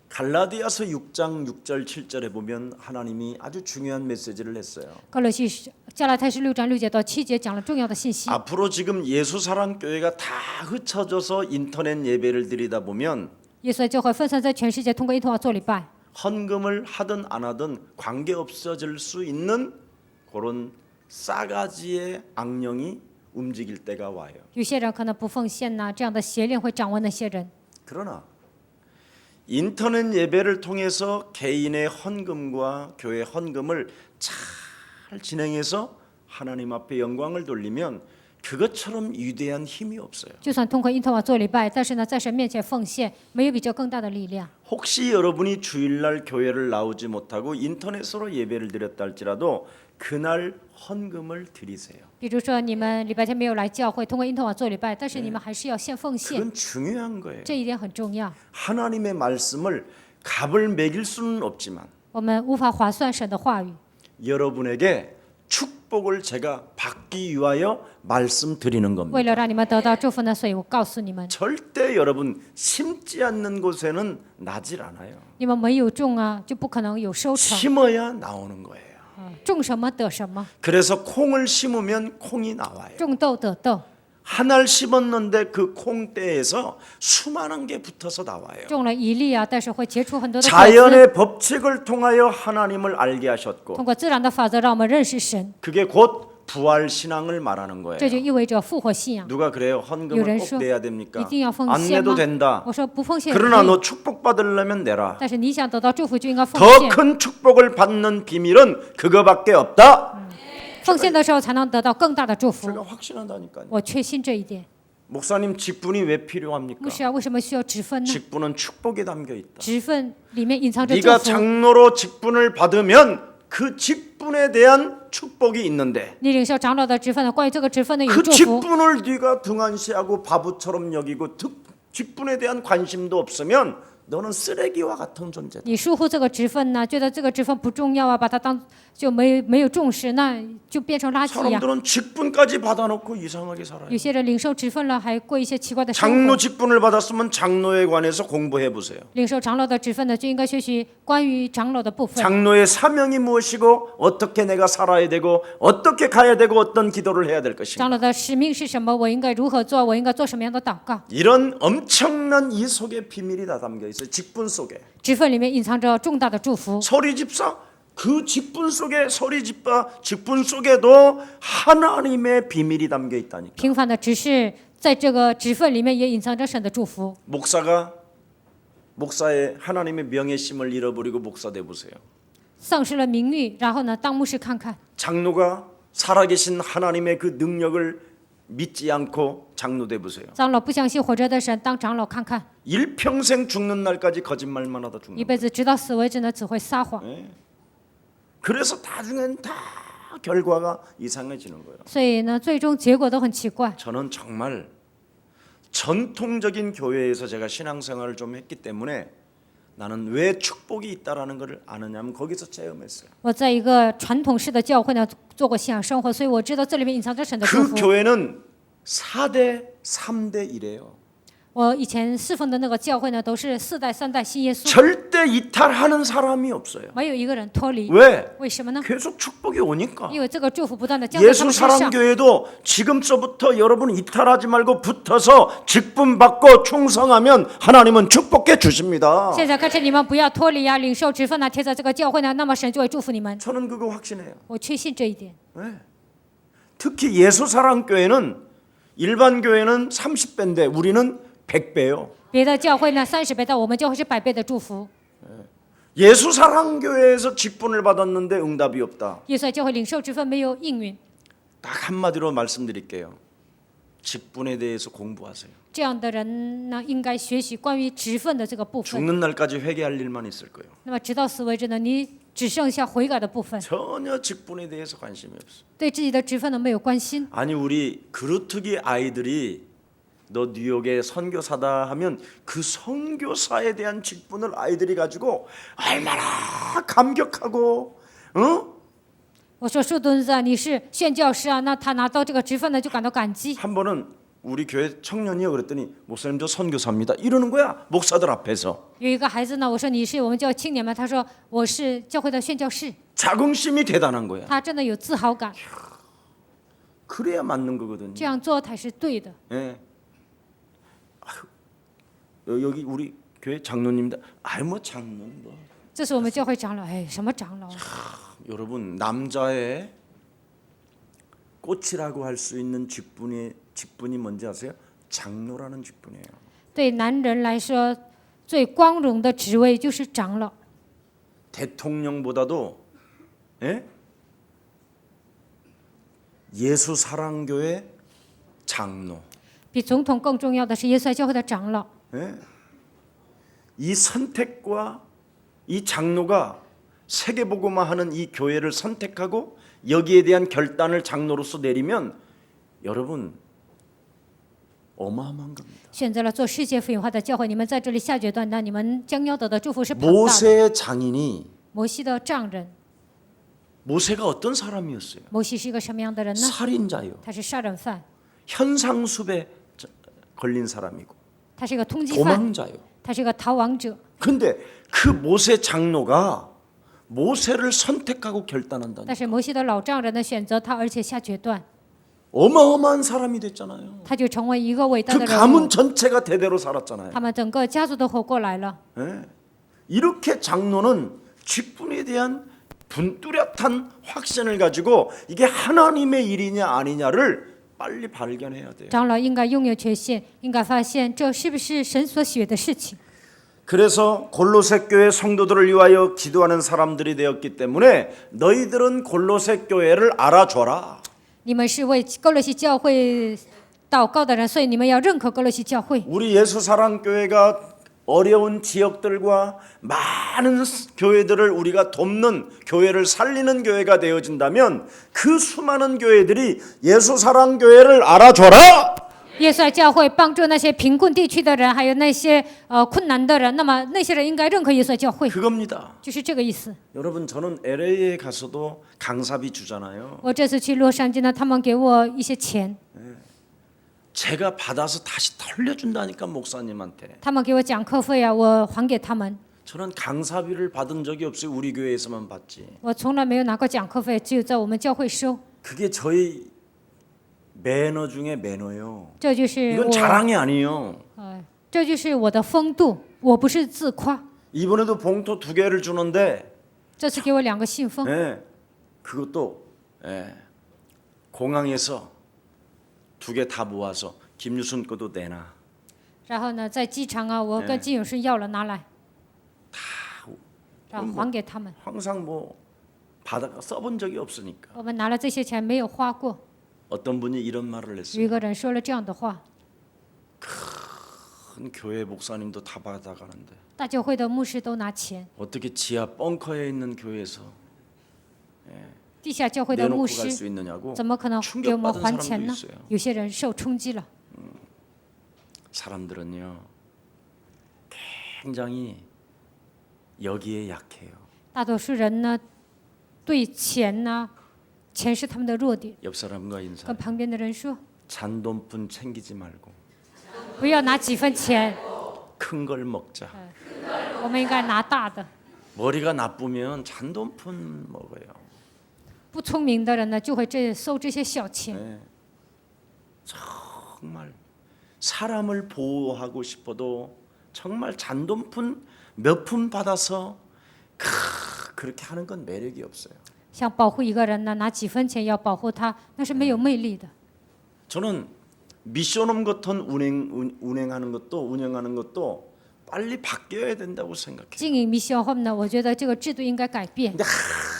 갈라디아서 6장 6절 7절에 보면 하나님이 아주 중요한 메시지를 했어요. 哥罗西加拉太书6章6节到7节讲了重要的信息。 앞으로 지금 예수사랑 교회가 다 흩어져서 인터넷 예배를 드리다 보면 耶稣的教会分散在全世界，通过印堂做礼拜。 헌금을 하든 안 하든 관계 없어질 수 있는 그런 싸가지의 악령이 움직일 때가 와요. 有些人可能不奉献呐，这样的邪灵会掌握那些人。 그러나 인터넷 예배를 통해서 개인의 헌금과 교회 헌금을 잘 진행해서 하나님 앞에 영광을 돌리면 그것처럼 위대한 힘이 없어요. 就算通过印堂做礼拜，但是呢，在神面前奉献，没有比这更大的力量。 혹시 여러분이 주일날 교회를 나오지 못하고 인터넷으로 예배를 드렸다 할지라도 그날 헌금을 드리세요. 比如说，你们礼拜天没有来教会，通过印堂做礼拜，但是你们还是要献奉献， 그건 중요한 거예요. 这一点很重要。 하나님의 말씀을 값을 매길 수는 없지만 我们无法划算神的话语， 여러분에게 축복을 제가 받기 위하여 말씀드리는 为 겁니다. 了让你们得到祝福呢，所以我告诉你们， 절대 여러분 심지 않는 곳에는 나질 않아요. 你们没有种啊，就不可能有收成。 심어야 나오는 거예요. 种什么得什么， 그래서 콩을 심으면 콩이 나와요. 种豆得豆， 한 알 심었는데 그 콩대에서 수많은 게 붙어서 나와요. 种了一粒啊，但是会结出很多的果子。 자연의 법칙을 통하여 하나님을 알게 하셨고 通过自然的法则，让我们认识神， 그게 곧 부활 신앙을 말하는 거예요. 这就意味着复活信仰。 누가 그래요? 헌금을 꼭 有人说 내야 됩니까? 一定要奉 안 献 내도 吗？ 된다. 我说不奉献也可 그러나 以， 너 축복 받으려면 내라. 但是你想得到祝福，就应该奉 더 献。 큰 축복을 받는 비밀은 그거밖에 없다. 奉献的时候才能得到更大的祝福。 제가 확신한다니까요. 我确信这一点。 목사님 직분이 왜 필요합니까? 牧师啊，为什么需要职分呢？ 직분은 축복에 담겨 있다. 职分里面隐藏着祝 네가 福。 장로로 직분을 받으면 그 직분에 대한 축복이 있는데 你领受长老的职分呢？关于这个职分呢，有 그 祝福。 직분을 네가 등한시하고 바보처럼 여기고 직분에 대한 관심도 없으면 너는 쓰레기와 같은 존재다. 你疏忽这个职分呢，觉得这个职分不重要啊，把它当就没有重视，那就变成垃圾呀、 사람들은 직분까지 받아놓고 이상하게 살아요. 有些人领受职分了，还过一些奇怪的生 장로 活。 직분을 받았으면 장로에 관해서 공부해 보세요. 领受长老的职分呢，就应该学习关于长老的部分。 장로의 사명이 무엇이고 어떻게 내가 살아야 되고 어떻게 가야 되고 어떤 기도를 해야 될 것인가. 长老的使命是什么？我应该如何做？我应该做什么样的祷告？ 이런 엄청난 이 속에 비밀이 다 담겨 있어요. 직분 속에. 职分里面隐藏着重大的祝福。 서리 집사 그 직분 속에 서리 집사 직분 속에도 하나님의 비밀이 담겨 있다니까. 平凡的执事在这个职分里面也隐藏着神的祝福。 목사의 하나님의 명예심을 잃어버리고 목사 돼 보세요. 丧失了名誉，然后呢，当牧师看看。 장로가 살아계신 하나님의 그 능력을 믿지 않고 장로 돼 보세요. 长老不相信活着的神，当长老看看， 일평생 죽는 날까지 거짓말만 하다 죽는 一辈子直到死为止呢，只会撒谎。 그래서 나중엔 다 결과가 이상해지는 거예요. 所以呢，最终结果都很奇怪。 저는 정말 전통적인 교회에서 제가 신앙생활을 좀 했기 때문에 나는 왜 축복이 있다라는 것을 아느냐면 거기서 체험했어요. 我在一个传统式的教会呢做过信仰生活，所以我知道这里面隐藏着神的祝 그 福。 교회는 4대 3대 1이에요. 我以前侍奉的那个教会呢，都是4代3代信耶稣， 절대 이탈하는 사람이 없어요. 没有一个人脱离。 왜? 为什么呢？ 계속 축복이 오니까. 因为这个祝福不断的降在他 예수 们身上。 사랑교회도 지금서부터 여러분 이탈하지 말고 붙어서 직분 받고 충성하면 하나님은 축복해 주십니다. 现在开始你们不要脱离啊，领受职分呢，贴在这个教会呢，那么神就会祝福你们。 저는 그거 확신해요. 我确信这一点。 특히 예수 사랑교회는 일반 교회는 30배인데 우리는 100배요. 别的教会呢30倍，但我们教会是100倍的祝福。 예수 사랑교회에서 직분을 받았는데 응답이 없다. 耶稣教会领受职分没有应允， 딱 한마디로 말씀드릴게요. 직분에 대해서 공부하세요. 这样的人呢，应该学习关于职分的这个部分。 죽는 날까지 회개할 일만 있을 거예요. 那么直到死为止呢，你只剩下悔改的部分， 전혀 직분에 대해서 관심이 없어. 对自己的职分呢没有关心。 아니 우리 그루트기 아이들이 너 뉴욕의 선교사다 하면 그 선교사에 대한 직분을 아이들이 가지고 얼마나 감격하고, 어? 我说树墩子啊，你是宣教师啊，那他拿到这个职分呢，就感到感激。 한 번은 우리 교회 청년이요 그랬더니 목사님 저 선교사입니다 이러는 거야 목사들 앞에서. 有一个孩子呢，我说你是我们教青年吗？他说我是教会的宣教士， 자긍심이 대단한 거야. 他真的有自豪感， 그래야 맞는 거거든요. 这样做才是对的。 예. 아유, 여기 우리 교회 장로님들, 아유 뭐 장로는 뭐. 这是我们教会长老，哎，什么长老？ 여러분 남자의 꽃이라고 할 수 있는 직분이 뭔지 아세요? 장로라는 직분이에요. 对男人来说，最光荣的职位就是长老， 대통령보다도 예? 예수 사랑교회 장로. 比总统更重要的是耶稣爱教会的长老。 예? 이 선택과 이 장로가 세계복음화하는 이 교회를 선택하고 여기에 대한 결단을 장로로서 내리면 여러분 어마어마한 겁니다. 选择了做世界福音化的教会，你们在这里下决断，那你们将要得的祝福是庞大的。 모세의 장인이 摩西的丈人， 모세가 어떤 사람이었어요? 摩西是一个什么样的人呢？ 살인자요. 他是杀人犯， 현상수배 걸린 사람이고 他是一个通缉犯， 도망자요. 他是一个逃亡者。 근데 그 모세 장로가 모세를 선택하고 결단한다. 但是摩西的老丈人呢，选择他，而且下决断， 어마어마한 사람이 됐잖아요. 他就成为一个伟大 그 的人物。 가문 전체가 대대로 살았잖아요. 他们整个家族都活过来了。 예. 이렇게 장로는 직분에 대한 분뚜렷한 확신을 가지고 이게 하나님의 일이냐 아니냐를 빨리 발견해야 돼요. 长老应该拥有决心，应该发现这是不是神所喜悦的事情。 그래서 골로새 교회 성도들을 위하여 기도하는 사람들이 되었기 때문에 너희들은 골로새 교회를 알아줘라. 你们是为哥罗西教会祷告的人，所以你们要认可哥罗西教会。 우리 예수 사랑 교회가 어려운 지역들과 많은 교회들을 우리가 돕는 교회를 살리는 교회가 되어진다면 그 수많은 교회들이 예수 사랑 교회를 알아줘라. 耶稣爱教会帮助那些贫困地区的人，还有那些困难的人，那么那些人应该认可耶稣爱教会， 그겁니다. 就是这个意思。 여러분 저는 LA에 가서도 강사비 주잖아요. 我这次去洛杉矶呢，他们给我一些钱， 제가 받아서 다시 돌려준다니까 목사님한테. 他们给我讲课费啊，我还给他们。 저는 강사비를 받은 적이 없어요. 우리 교회에서만 받지. 我从来没有拿过讲课费，只有在我们教会收。 그게 저희 매너 중에 매너예요. 这就是 이건 我， 자랑이 아니에요. 这就是我的风度，我不是自夸。 이번에도 봉투 2개를 주는데 这次给我2个信封， 예, 그것도 예, 공항에서 2개 다 모아서 김유순 것도 내놔. 然后呢，在机场啊，我跟金永顺要了，拿来，然后还给他们。 항상 뭐 받아가 써본 적이 없으니까. 我们拿了这些钱没有花过。 어떤 분이 이런 말을 有 했어요. 一个人说了这样的话： 큰 교회 목사님도 다 받아가는데 大教会的牧师都拿钱， 어떻게 지하 벙커에 있는 교회에서 地下教会的 내놓고 牧 갈 师 수 있느냐고 怎么可能给我们还钱呢 충격받은 사람도 있어요. ？有些人受冲击了。 사람들은요 굉장히 여기에 약해요. 大多数人呢，对钱呢，钱是他们的弱点。 옆 사람과 인사. 跟旁边的人说， 잔돈푼 챙기지 말고 不要拿几分钱， 큰 걸 먹자. 我们应该拿大的。 머리가 나쁘면 잔돈푼 먹어요. 不聪明的人呢，就会收这些小钱。 네. 정말 사람을 보호하고 싶어도 정말 잔돈푼 몇 푼 받아서 그렇게 하는 건 매력이 없어요. 想保护一个人呢，拿几分钱要保护他，那是没有魅力的。 저는 미션홈 같은 운영하는 것도 빨리 바뀌어야 된다고 생각해요. 经营 미션 홈呢，我觉得这个制度应该改变。 근데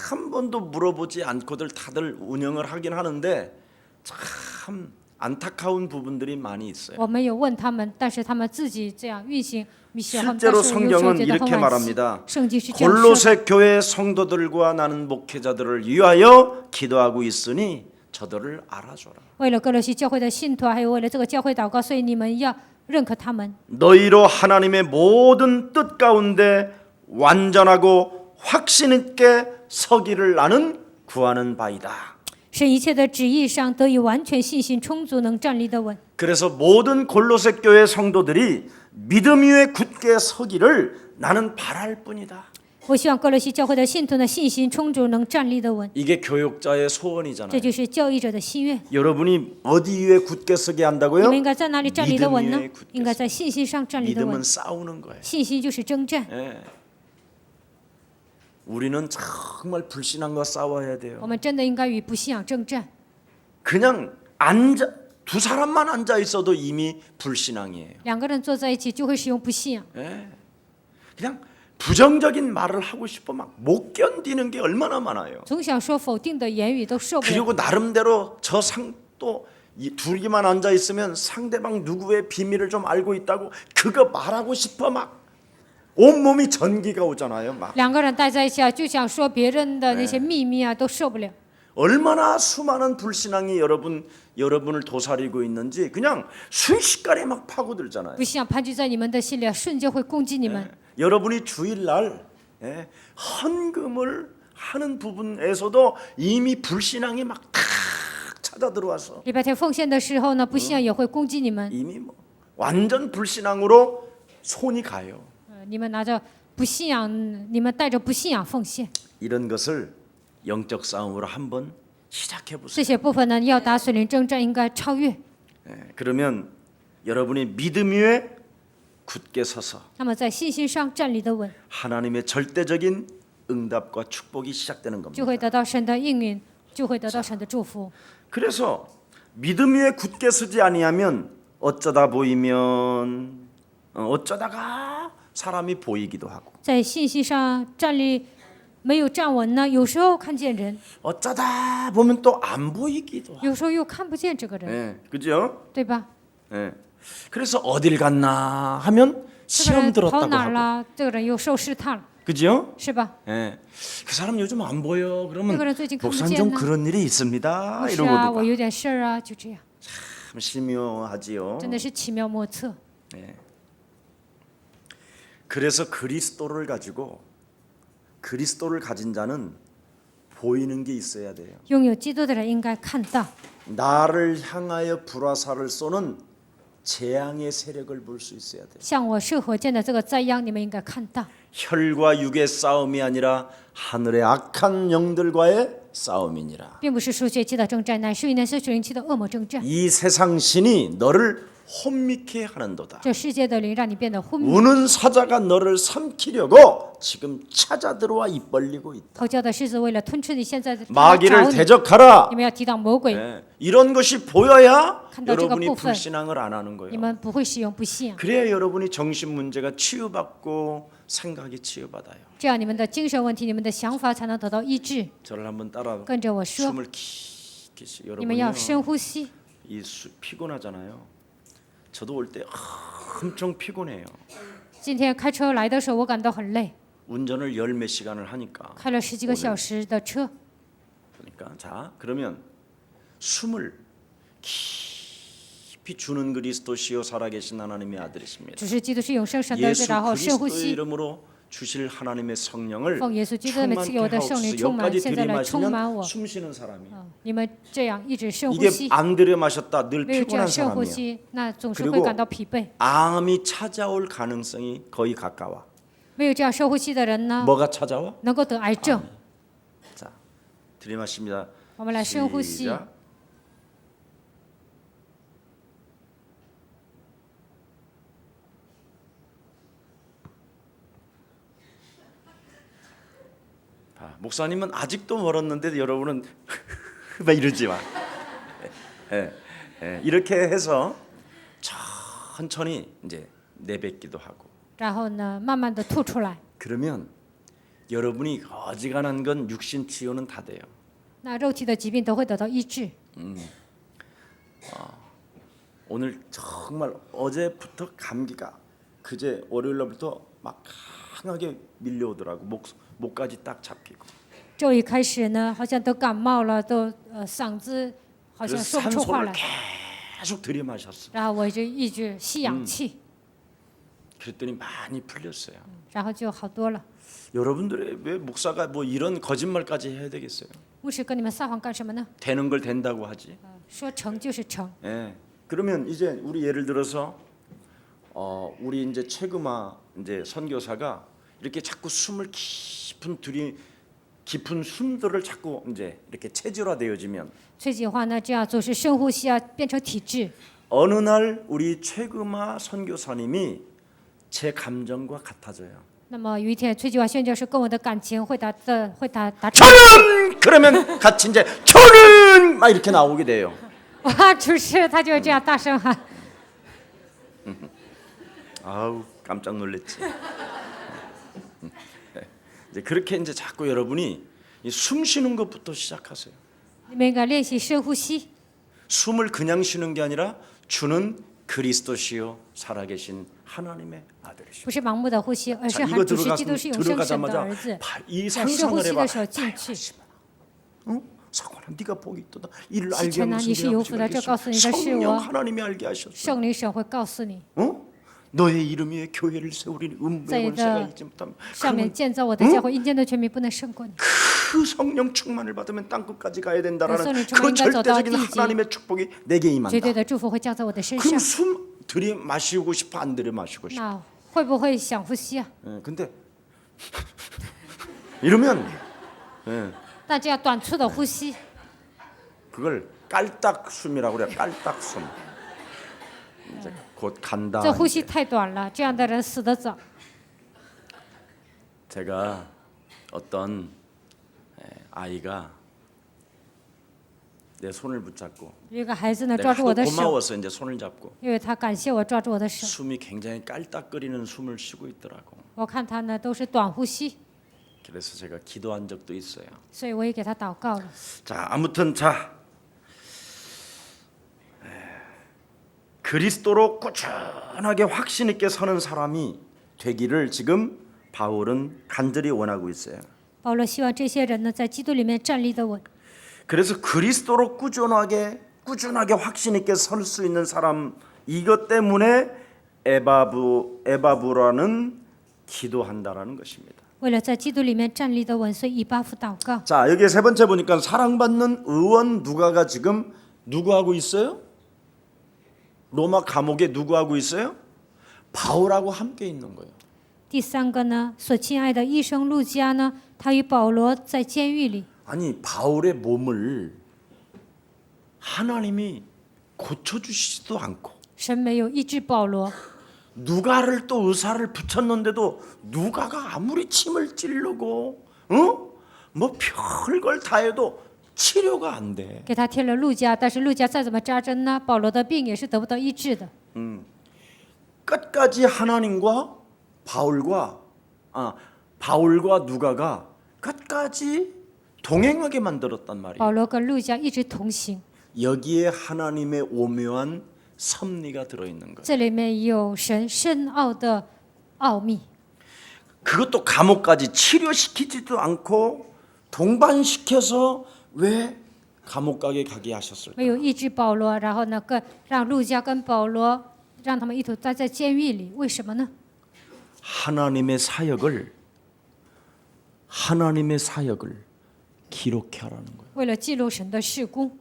한 번도 물어보지 않고들 다들 운영을 하긴 하는데 참 안타까운 부분들이 많이 있어요. 我没有问他们，但是他们自己这样运行 미션 홈， 但 실제로 是我有时候 성경은 觉得很 이렇게 惋惜。 말합니다. 圣经是这样说的。 골로새 교회 성도들과 나는 목회자들을 위하여 기도하고 있으니 저들을 알아줘라. 为了哥罗西教会的信徒，还有为了这个教会祷告，所以你们要认可他们。 너희로 하나님의 모든 뜻 가운데 완전하고 확신 있게 서기를 나는 구하는 바이다. 使一切的旨意上得以完全信心充足，能站立得稳。 그래서 모든 골로새 교회 성도들이 믿음 위에 굳게 서기를 나는 바랄 뿐이다. 我希望哥罗西教会的信徒呢，信心充足，能站立得稳。 이게 교육자의 这 소원이잖아요. 就是教义者的心愿。 여러분이 어디 위에 굳게 서게 你 한다고요? 们应该在哪里站立得稳呢 믿음위에굳게 ？应该在信心上站立得稳 믿음은 。 싸우는 거예요. 信心就是征战。 예. 우리는 정말 불신앙과 싸워야 我 돼요. 们真的应该与不信仰征战。 그냥 앉아 두 사람만 앉아 있어도 이미 불신앙이에요. 两个人坐在一起就会使用不信仰。 예. 그냥 부정적인 말을 하고 싶어 막 못 견디는 게 얼마나 많아요. 总想说否定的言语都受不了。 그리고 나름대로 또 이 둘이만 앉아 있으면 상대방 누구의 비밀을 좀 알고 있다고 그거 말하고 싶어 막 온몸이 전기가 오잖아요. 막 两个人待在一起啊，就想说别人的那些秘密啊，都受不了。 얼마나 수많은 불신앙이 여러분을 도사리고 있는지 그냥 순식간에 막 파고들잖아요. 不信仰盘踞在你们的心里啊，瞬间会攻击你们。 여러분이 주일날 헌금을 하는 부분에서도 이미 불신앙이 막 탁 찾아 들어와서 礼拜天奉献的时候呢，不信仰也会攻击你们。 이미 뭐 완전 불신앙으로 손이 가요. 你们拿着不信仰，你们带着不信仰奉献。 이런 것을 영적 싸움으로 한번 시작해 보세요. 这些部分呢，要打属灵征战，应该超越。 그러면 여러분이 믿음 위에 굳게 서서 那么在信心上站立得稳， 하나님의 절대적인 응답과 축복이 시작되는 就 겁니다. 会得到神的应允，就会得到神的祝福。 그래서 믿음 위에 굳게 서지 아니하면 어쩌다 보이면 어쩌다가 사람이 보이기도 하고 在信息上站立没有站稳呢，有时候看见人， 어쩌다 보면 또 안 보이기도 하고 有时候又看不见这个人， 그죠? 对吧？ 그래서 어딜 갔나 하면 这个 시험 人跑 들었다고 哪儿 하고 了？这个人又受试探了， 그죠? 是吧？ 그 사람 요즘 안 보여. 그러면 그거는最近 목사님 좀 看不见呢。 그런 일이 있습니다. 不是 이러고 啊，我 누가 有点事儿啊，就这样， 참 심묘하지요. 真的是奇妙莫测。 그래서 그리스도를 가진 자는 보이는 게 있어야 돼요. 拥有基督的人应该看到， 나를 향하여 불화살을 쏘는 재앙의 세력을 볼 수 있어야 돼요. 向我射火箭的这个灾殃，你们应该看到。 혈과 육의 싸움이 아니라 하늘의 악한 영들과의 싸움이니라. 并不是属血气的征战，乃是与那些属灵气的恶魔征战。 이 세상 신이 너를 혼미케 하는도다. 这世界的灵让你变得昏迷， 우는 사자가 너를 삼키려고 지금 찾아 들어와 입 벌리고 있다. 吼叫的狮子为了吞吃你，现在找 마귀를 你， 대적하라. 你们要抵挡魔鬼， 이런 것이 보여야 간다, 제가 여러분이 부분. 불신앙을 안 하는 你 거예요. 们不会使用不信仰， 그래야 여러분이 정신 문제가 치유받고 생각이 치유받아요. 这样你们的精神问题、你们的想法才能得到医治。 저를 한번 따라 跟着我说， 숨을 깊게 쉬. 你们要 여러분요. 深呼吸。 피곤하잖아요. 저도 올 때 엄청 피곤해요. 今天开车来的时候，我感到很累， 운전을 열 몇 시간을 하니까. 开了10几个小时的车。 그러니까 자 그러면 숨을 깊이 주는 그리스도시요 살아계신 하나님의 아들이십니다. 主是基督是永生神的儿子， 예수 然后深呼 그리스도의 吸， 이름으로 주실 하나님의 성령을 奉耶稣基督的名赐给我的圣灵 충만케 充满， 하옵소서. 现在来充满 여기까지 我。 들이마시면 숨쉬는 사람이. 你们这样一直深呼 이게 吸， 안 들이마셨다 늘 没有这样 피곤한 深呼 사람이에요. 吸，那总是 그리고 会感到疲惫。 암이 찾아올 가능성이 거의 가까워. 没有这样深呼吸的人呢， 뭐가 찾아와? 能够得癌症。 자 들이마십니다. 我们来深呼吸。 시작. 목사님은 아직도 멀었는데 여러분은 막 이러지 마. 이렇게 해서 천천히 이제 내뱉기도 하고 然后呢，慢慢的吐出来。 그러면 여러분이 어지간한 건 육신 치유는 다 돼요. 那肉体的疾病都会得到医治。 오늘 정말 어제부터 감기가 그제 월요일날부터 막 강하게 밀려오더라고. 목까지 딱 잡히고. 周一开始呢，好像都感冒了，都嗓子好像 그래서 说不出话 산소를 来。 계속 들이마셨어. 然后我就一直吸氧气， 그랬더니 많이 풀렸어요. 然后就好多了。 여러분들의 왜 목사가 뭐 이런 거짓말까지 해야 되겠어요? 牧师跟你们撒谎干什么呢？ 되는 걸 된다고 하지. 说成就是成。 예. 그러면 이제 우리 예를 들어서 우리 이제 최금아 이제 선교사가 이렇게 자꾸 숨을 깊은 숨들을 자꾸 이제 이렇게 체질화되어지면 崔计划呢，这样总是深呼吸啊，变成体质。 어느 날 우리 최금아 선교사님이 제 감정과 같아져요. 那么有一天，崔计划宣教师跟我的感情会达成。 저는 그러면 같이 이제 저는 막 이렇게 나오게 돼요. 哇，主持他就会这样大声喊。 아우 깜짝 놀랐지. 이제 그렇게 이제 자꾸 여러분이 이 숨 쉬는 것부터 시작하세요. 你们应该练习深呼吸， 숨을 그냥 쉬는 게 아니라 주는 그리스도시요 살아계신 하나님의 아들이시오. 不是盲目的呼吸，而是 자, 喊 이거 主是基督是永生神的 들어가자마자 儿子。 이 在深 상상을 呼吸 해봐. 的时候进去。 응? 상관아, 네가 복이 있도다. 이를 알게 시천아, 하는 니시 요구다. 저告诉你的是我。 성령 하나님이 알게 하셨어. 圣灵神会告诉你， 어? 너의 이름 위에 교회를 세우리니 在 음부의 你 권세가 的 있지 못하면 上面 그러면 建造我的教会，阴间的权柄不能胜过你。 그 성령 충만을 받으면 땅끝까지 가야 된다라는 성령 그 충만 인간 절대적인 저도 뒤지. 하나님의 축복이 내게 绝 임한다. 对的祝福会降在我的身 그럼 上。 숨 들이마시고 싶어 안 들이마시고 싶어? 那会不会想呼吸啊？ 예, 근데 이러면 예, 但这样短促的呼吸， 그걸 깔딱 숨이라고 그래요. 깔딱 숨. 이제 곧 간다. 这呼吸太短了，这样的人死得早。 제가 어떤 아이가 내 손을 붙잡고 有一个孩子呢 내가 抓住我 하도 的手， 고마워서 이제 손을 잡고 因为他感谢我抓住我的手。 숨이 굉장히 깔딱거리는 숨을 쉬고 있더라고. 我看他呢都是短呼吸， 그래서 제가 기도한 적도 있어요. 所以我也给他祷告了。 자, 아무튼 그리스도로 꾸준하게 확신 있게 서는 사람이 되기를 지금 바울은 간절히 원하고 있어요. 保罗希望这些人呢在基督里面站立得稳。 그래서 그리스도로 꾸준하게 확신 있게 설 수 있는 사람 이것 때문에 에바브라는 기도한다라는 것입니다. 为了在基督里面站立得稳，所以以巴弗祷告。 자, 여기 세 번째 보니까 사랑받는 의원 누가가 지금 누구 하고 있어요? 로마 감옥에 누구 하고 있어요? 바울하고 함께 있는 거예요. 第三个呢，所亲爱的医生路加呢，他与保罗在监狱里。 아니 바울의 몸을 하나님이 고쳐주시지도 않고 神没有医治保罗， 누가를 또 의사를 붙였는데도 누가가 아무리 침을 찌르고 뭐 별걸 다 해도 치료가 안 돼. 给他贴了路加，但是路加再怎么扎针呢，保罗的病也是得不到医治的。 끝까지 하나님과 바울과 누가가 끝까지 동행하게 만들었단 말이에요. 保罗跟路加一直同行， 여기에 하나님의 오묘한 섭리가 들어있는 거예요. 这里面有神深奥的奥秘。 그것도 감옥까지 치료시키지도 않고 동반시켜서 왜 감옥 가게 하셨을까? 没有医治保罗，然后呢，让路加跟保罗让他们一同待在监狱里，为什么呢？ 하나님의 사역을 기록해 하라는 거예요. 为了记录神的事工，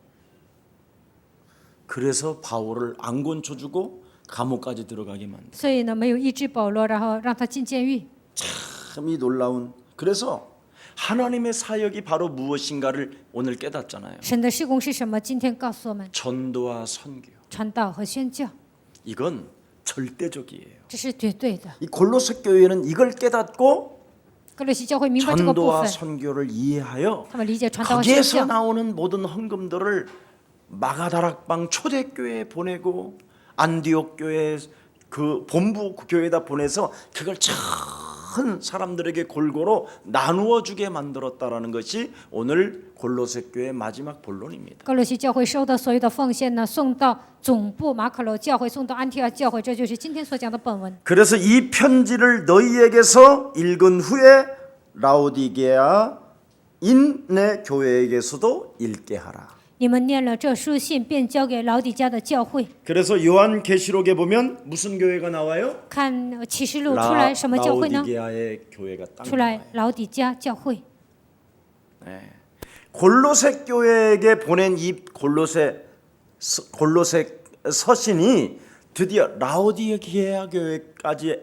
그래서 바울을 안 건쳐주고 감옥까지 들어가게 만든. 所以呢，没有医治保罗，然后让他进监狱。 참이 놀라운. 그래서 하나님의 사역이 바로 무엇인가를 오늘 깨닫잖아요. 神的事工是什么？今天告诉我们， 전도와 선교. 传道和宣教， 이건 절대적이에요. 这是绝对的。 이 골로새 교회는 이걸 깨닫고 哥罗西教会明白这个部 전도와 分， 선교를 이해하여 他们理解传道和宣 거기에서 教， 나오는 모든 헌금들을 마가다락방 초대교회에 보내고 안디옥 교회 그 본부 교회에다 보내서 그걸 전 사람들에게 골고루 나누어 주게 만들었다라는 것이 오늘 골로새 교회의 마지막 본론입니다. 哥罗西教会收的所有的奉献呢，送到总部马可楼教会，送到安提阿教会，这就是今天所讲的本文。 그래서 이 편지를 너희에게서 읽은 후에 라오디게아 인내 교회에게서도 읽게 하라. 你们念了这书信，便交给老底家的教会。 그래서 요한계시록에 보면 무슨 교회가 나와요? 看启示录出来什么教会呢？ 라오디게아의 교회가 딱 出 나와요. 来老底家教会。 골로새 교회에게 보낸 이 골로새 서신이 드디어 라오디게아 교회까지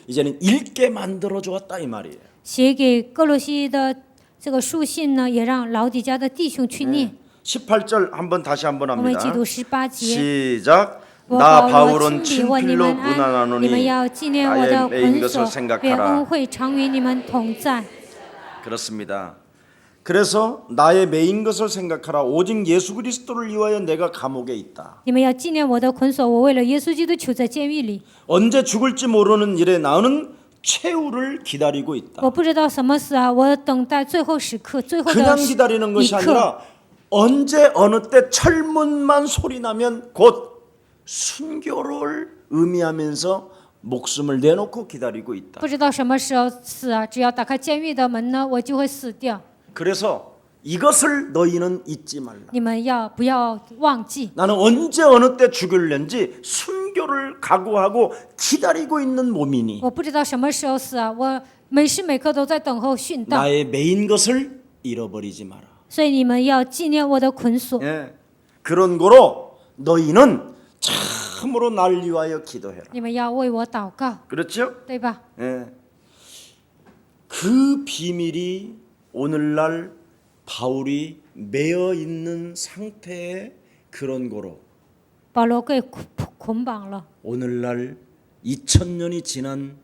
이제는 읽게 만들어 주었다 이 말이에요. 写给哥罗西的这个书信呢，也让老底家的弟兄去念。 18절 다시 한번 我们一 합니다. 起读18节。 시작. 我 나 保罗 바울은 亲笔问你 친필로 们安，你们 문안하노니 要纪念我的 나의 메인 捆 것을 锁，愿 생각하라. 恩惠常与你们同在。 그렇습니다. 그래서 나의 메인 것을 생각하라. 오직 예수 그리스도를 위하여 내가 감옥에 있다. 你们要纪念我的捆锁，我为了耶稣基督囚在监狱里。 언제 죽을지 모르는 일에 나는 최후를 기다리고 있다. 我不知道什么时啊，我等待最后时刻，最后 그냥 的 기다리는 一 것이 刻。 아니라 언제 어느 때 철문만 소리 나면 곧 순교를 의미하면서 목숨을 내놓고 기다리고 있다. 不知道什么时候死啊，只要打开监狱的门呢，我就会死掉。 그래서 이것을 너희는 잊지 말라. 你们不要忘记， 나는 언제 어느 때 죽을는지 순교를 각오하고 기다리고 있는 몸이니 我不知道什么时候死啊，我每时每刻都在等候殉道， 나의 메인 것을 잃어버리지 마라. 所以你们要纪念我的捆锁。 예. 그런 거로 너희는 참으로 날 위하여 기도해라. 你们要为我祷告， 그렇죠? 对吧？ 예. 그 비밀이 오늘날 바울이 매여 있는 상태의 그런 거로 保罗被捆绑了， 오늘날 2000년이 지난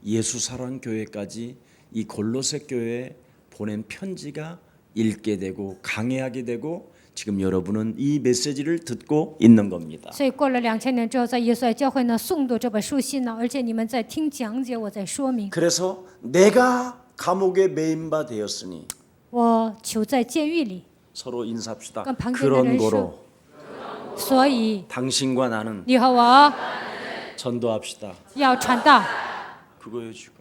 예수사랑 교회까지 이 골로새 교회에 보낸 편지가 읽게 되고 강해하게 되고 지금 여러분은 이 메시지를 듣고 있는 겁니다. 所以过了2000年之后，在耶稣爱教会呢诵读这本书信呢，而且你们在听讲解，我在说明， 그래서 내가 감옥에 매인 바 되었으니 我囚在监狱里， 서로 인사합시다. 그럼 방금 그런 전에 거로 所以 당신과 나는 你和我 전도합시다. 要传道， 그거예요 지금.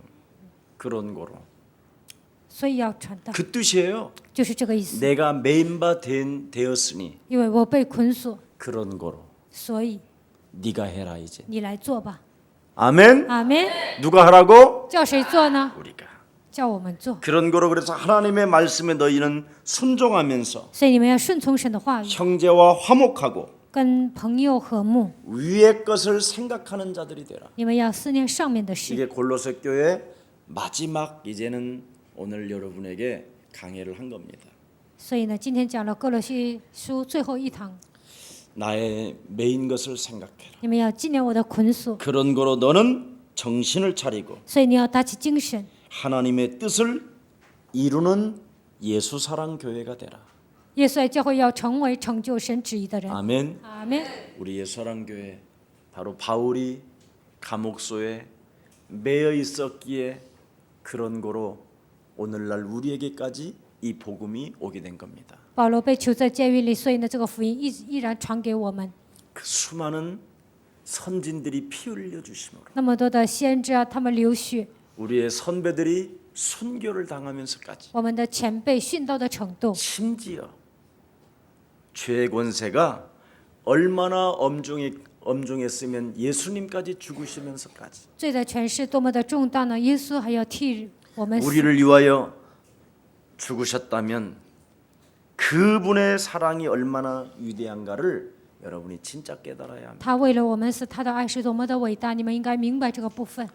그런 거로. 所以要传道， 그 뜻이에요. 就是这个意思。 내가 매인 바 되었으니 因为我被捆锁， 그런 거로. 所以 네가 해라 이제. 你来做吧。 아멘. 阿门。 누가 하라고? 叫谁做呢？ 우리가. 叫我们做。 그런 거로 그래서 하나님의 말씀에 너희는 순종하면서 所以你们要顺从神的话语， 형제와 화목하고 跟朋友和睦。 위의 것을 생각하는 자들이 되라. 你们要思念上面的事。 이게 골로새 교회 마지막 이제는 오늘 여러분에게 강해를 한 겁니다. 所以呢，今天讲了哥罗西书最后一堂， 나의 메인 것을 생각해라. 你们要纪念我的捆锁。 그런 거로 너는 정신을 차리고 所以你要打起精神， 하나님의 뜻을 이루는 예수 사랑 교회가 되라. 耶稣爱教会要成为成就神旨意的人。 아멘. 阿门。 우리 예수 사랑 교회 바로 바울이 감옥소에 매여 있었기에 그런 거로 오늘날 우리에게까지 이 복음이 오게 된 겁니다. 保罗被囚在监狱里，所以呢，这个福音依然传给我们。 그 수많은 선진들이 피 흘려 주심으로 那么多的先知啊，他们流血， 우리의 선배들이 순교를 당하면서까지 我们的前辈殉道的程度， 심지어 죄의 권세가 얼마나 엄중했으면 예수님까지 죽으시면서까지 罪的权势多么的重大呢？耶稣还要替我们死。 우리를 위하여 죽으셨다면 그분의 사랑이 얼마나 위대한가를 여러분이 진짜 깨달아야 합니다. 他为了我们死，他的爱是多么的伟大，你们应该明白这个部分。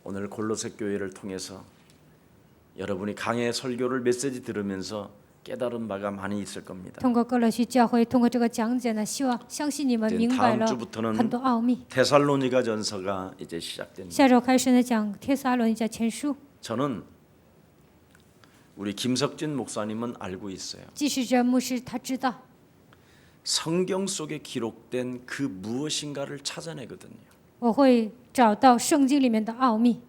오늘 골로새 교회를 통해서 여러분이 강해 설교를 메시지 들으면서 깨달은 바가 많이 있을 겁니다. 通过哥罗西教会，通过这个讲解呢，相信你们明白了 다음 주부터는 很多奥秘。 데살로니가 전서가 이제 시작됩니다. 下周开始呢，讲帖撒罗尼迦前书。 저는 우리 김석진 목사님은 알고 있어요. 继续着牧师他知道， 성경 속에 기록된 그 무엇인가를 찾아내거든요. 我会找到圣经里面的奥秘，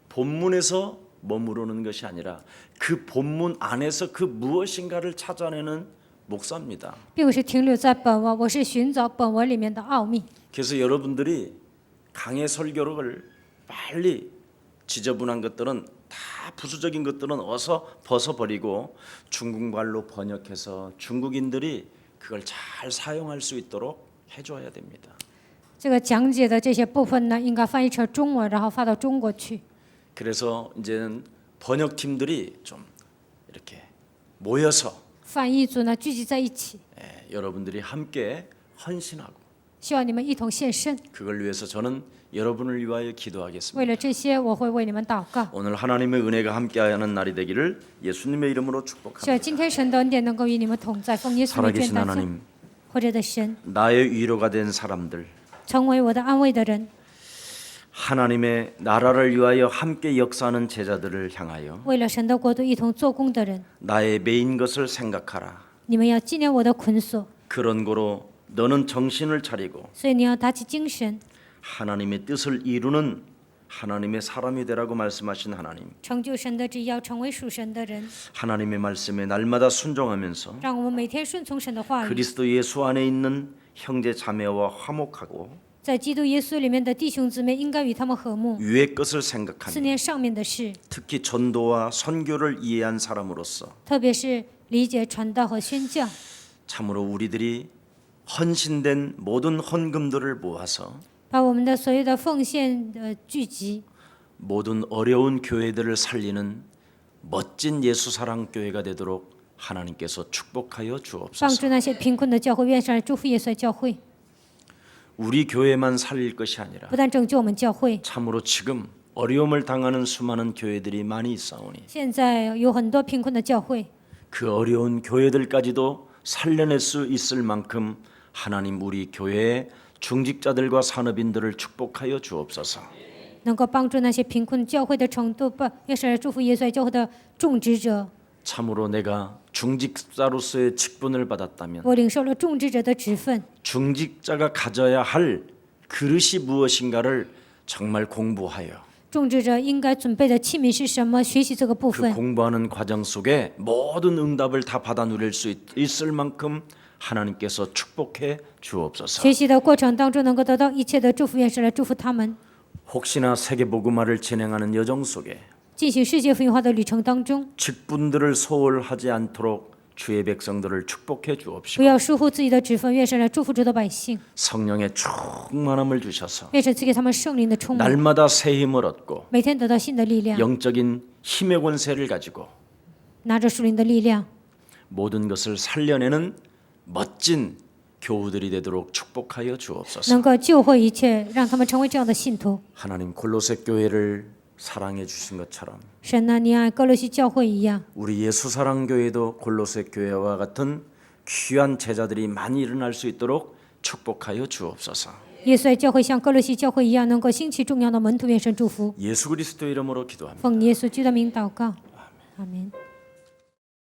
본문에서 머무르는 것이 아니라 그 본문 안에서 그 무엇인가를 찾아내는 목사입니다. 并不是停留在本文，我是寻找本文里面的奥秘。 그래서 여러분들이 강해 설교를 빨리 지저분한 것들은 다 부수적인 것들은 어서 벗어버리고 중국말로 번역해서 중국인들이 그걸 잘 사용할 수 있도록 해줘야 됩니다. 这个讲解的这些部分呢，应该翻译成中文，然后发到中国去。 그래서 이제는 번역팀들이 좀 이렇게 모여서 翻译组呢聚集在一起， 여러분들이 함께 헌신하고 希望你们一同献身。 그걸 위해서 저는 여러분을 위하여 기도하겠습니다. 为了这些，我会为你们祷告。 오늘 하나님의 은혜가 함께하는 날이 되기를 예수님의 이름으로 希望 축복합니다. 今天神的恩典能够与你们同在，奉耶稣的眷 살아계신 戴 하나님, 活着的神， 나의 위로가 된 사람들, 成为我的安慰的人， 하나님의 나라를 위하여 함께 역사하는 제자들을 향하여 为了神的国度一同做工的人， 나의 메인 것을 생각하라. 你们要纪念我的捆锁， 그런 거로 너는 정신을 차리고 所以你要打起精神， 하나님의 뜻을 이루는 하나님의 사람이 되라고 말씀하신 하나님. 成就神的旨意，要成为属神的人。 하나님의 말씀에 날마다 순종하면서 让我们每天顺从神的话语， 그리스도 예수 안에 있는 형제 자매와 화목하고 在基督耶稣里面的弟兄姊妹应该与他们和睦， 위의 것을 思 생각하며 念上面的事， 특히 전도와 선교를 이해한 사람으로서 特别是理解传道和宣教。 참으로 우리들이 헌신된 모든 헌금들을 모아서 把我们的所有的奉献聚集， 모든 어려운 교회들을 살리는 멋진 예수 사랑 교회가 되도록 하나님께서 축복하여 帮 주옵소서. 助那些贫困的教会，愿神祝福耶稣的教会， 우리 교회만 살릴 것이 아니라 不但拯救我们教会， 참으로 지금 어려움을 당하는 수많은 교회들이 많이 있사오니 现在有很多贫困的教会， 그 어려운 교회들까지도 살려낼 수 있을 만큼 하나님 우리 교회의 중직자들과 산업인들을 축복하여 주옵소서. 能够帮助那些贫困教会的程度，愿神祝福耶稣教会的种植者。 참으로 내가 중직자로서의 직분을 받았다면 我领受了种植者的职分， 중직자가 가져야 할 그릇이 무엇인가를 정말 공부하여 种植者应该准备的器皿是什么？学习这个部 그 分， 공부하는 과정 속에 모든 응답을 다 받아 누릴 수 있을 만큼 하나님께서 축복해 주옵소서. 学习的过程当中能够得到一切的祝福，愿神来祝福他们。 혹시나 세계 복음화를 진행하는 여정 속에 进行世界福音化的旅程当中， 직분들을 소홀하지 않도록 주의 백성들을 축복해 不 주옵시고 要疏忽自己的职分，愿神来祝福主的百姓， 성령의 충만함을 주셔서 愿神赐给他们圣灵的充满， 날마다 새 힘을 얻고 每天得到新的力量， 영적인 힘의 권세를 가지고 拿着属灵的力量， 모든 것을 살려내는 멋진 교우들이 되도록 축복하여 주옵소서. 能够救活一切，让他们成为这样的信徒。 하나님 골로새 교회를 사랑해 주신 것처럼 神呢，你爱哥罗西教会一样， 우리 예수 사랑 교회도 골로새 교회와 같은 귀한 제자들이 많이 일어날 수 있도록 축복하여 주옵소서. 耶稣爱教会像哥罗西教会一样，能够兴起重要的门徒，愿神祝福。 예수 그리스도 이름으로 기도합니다. 奉耶稣基督的名祷告，阿门。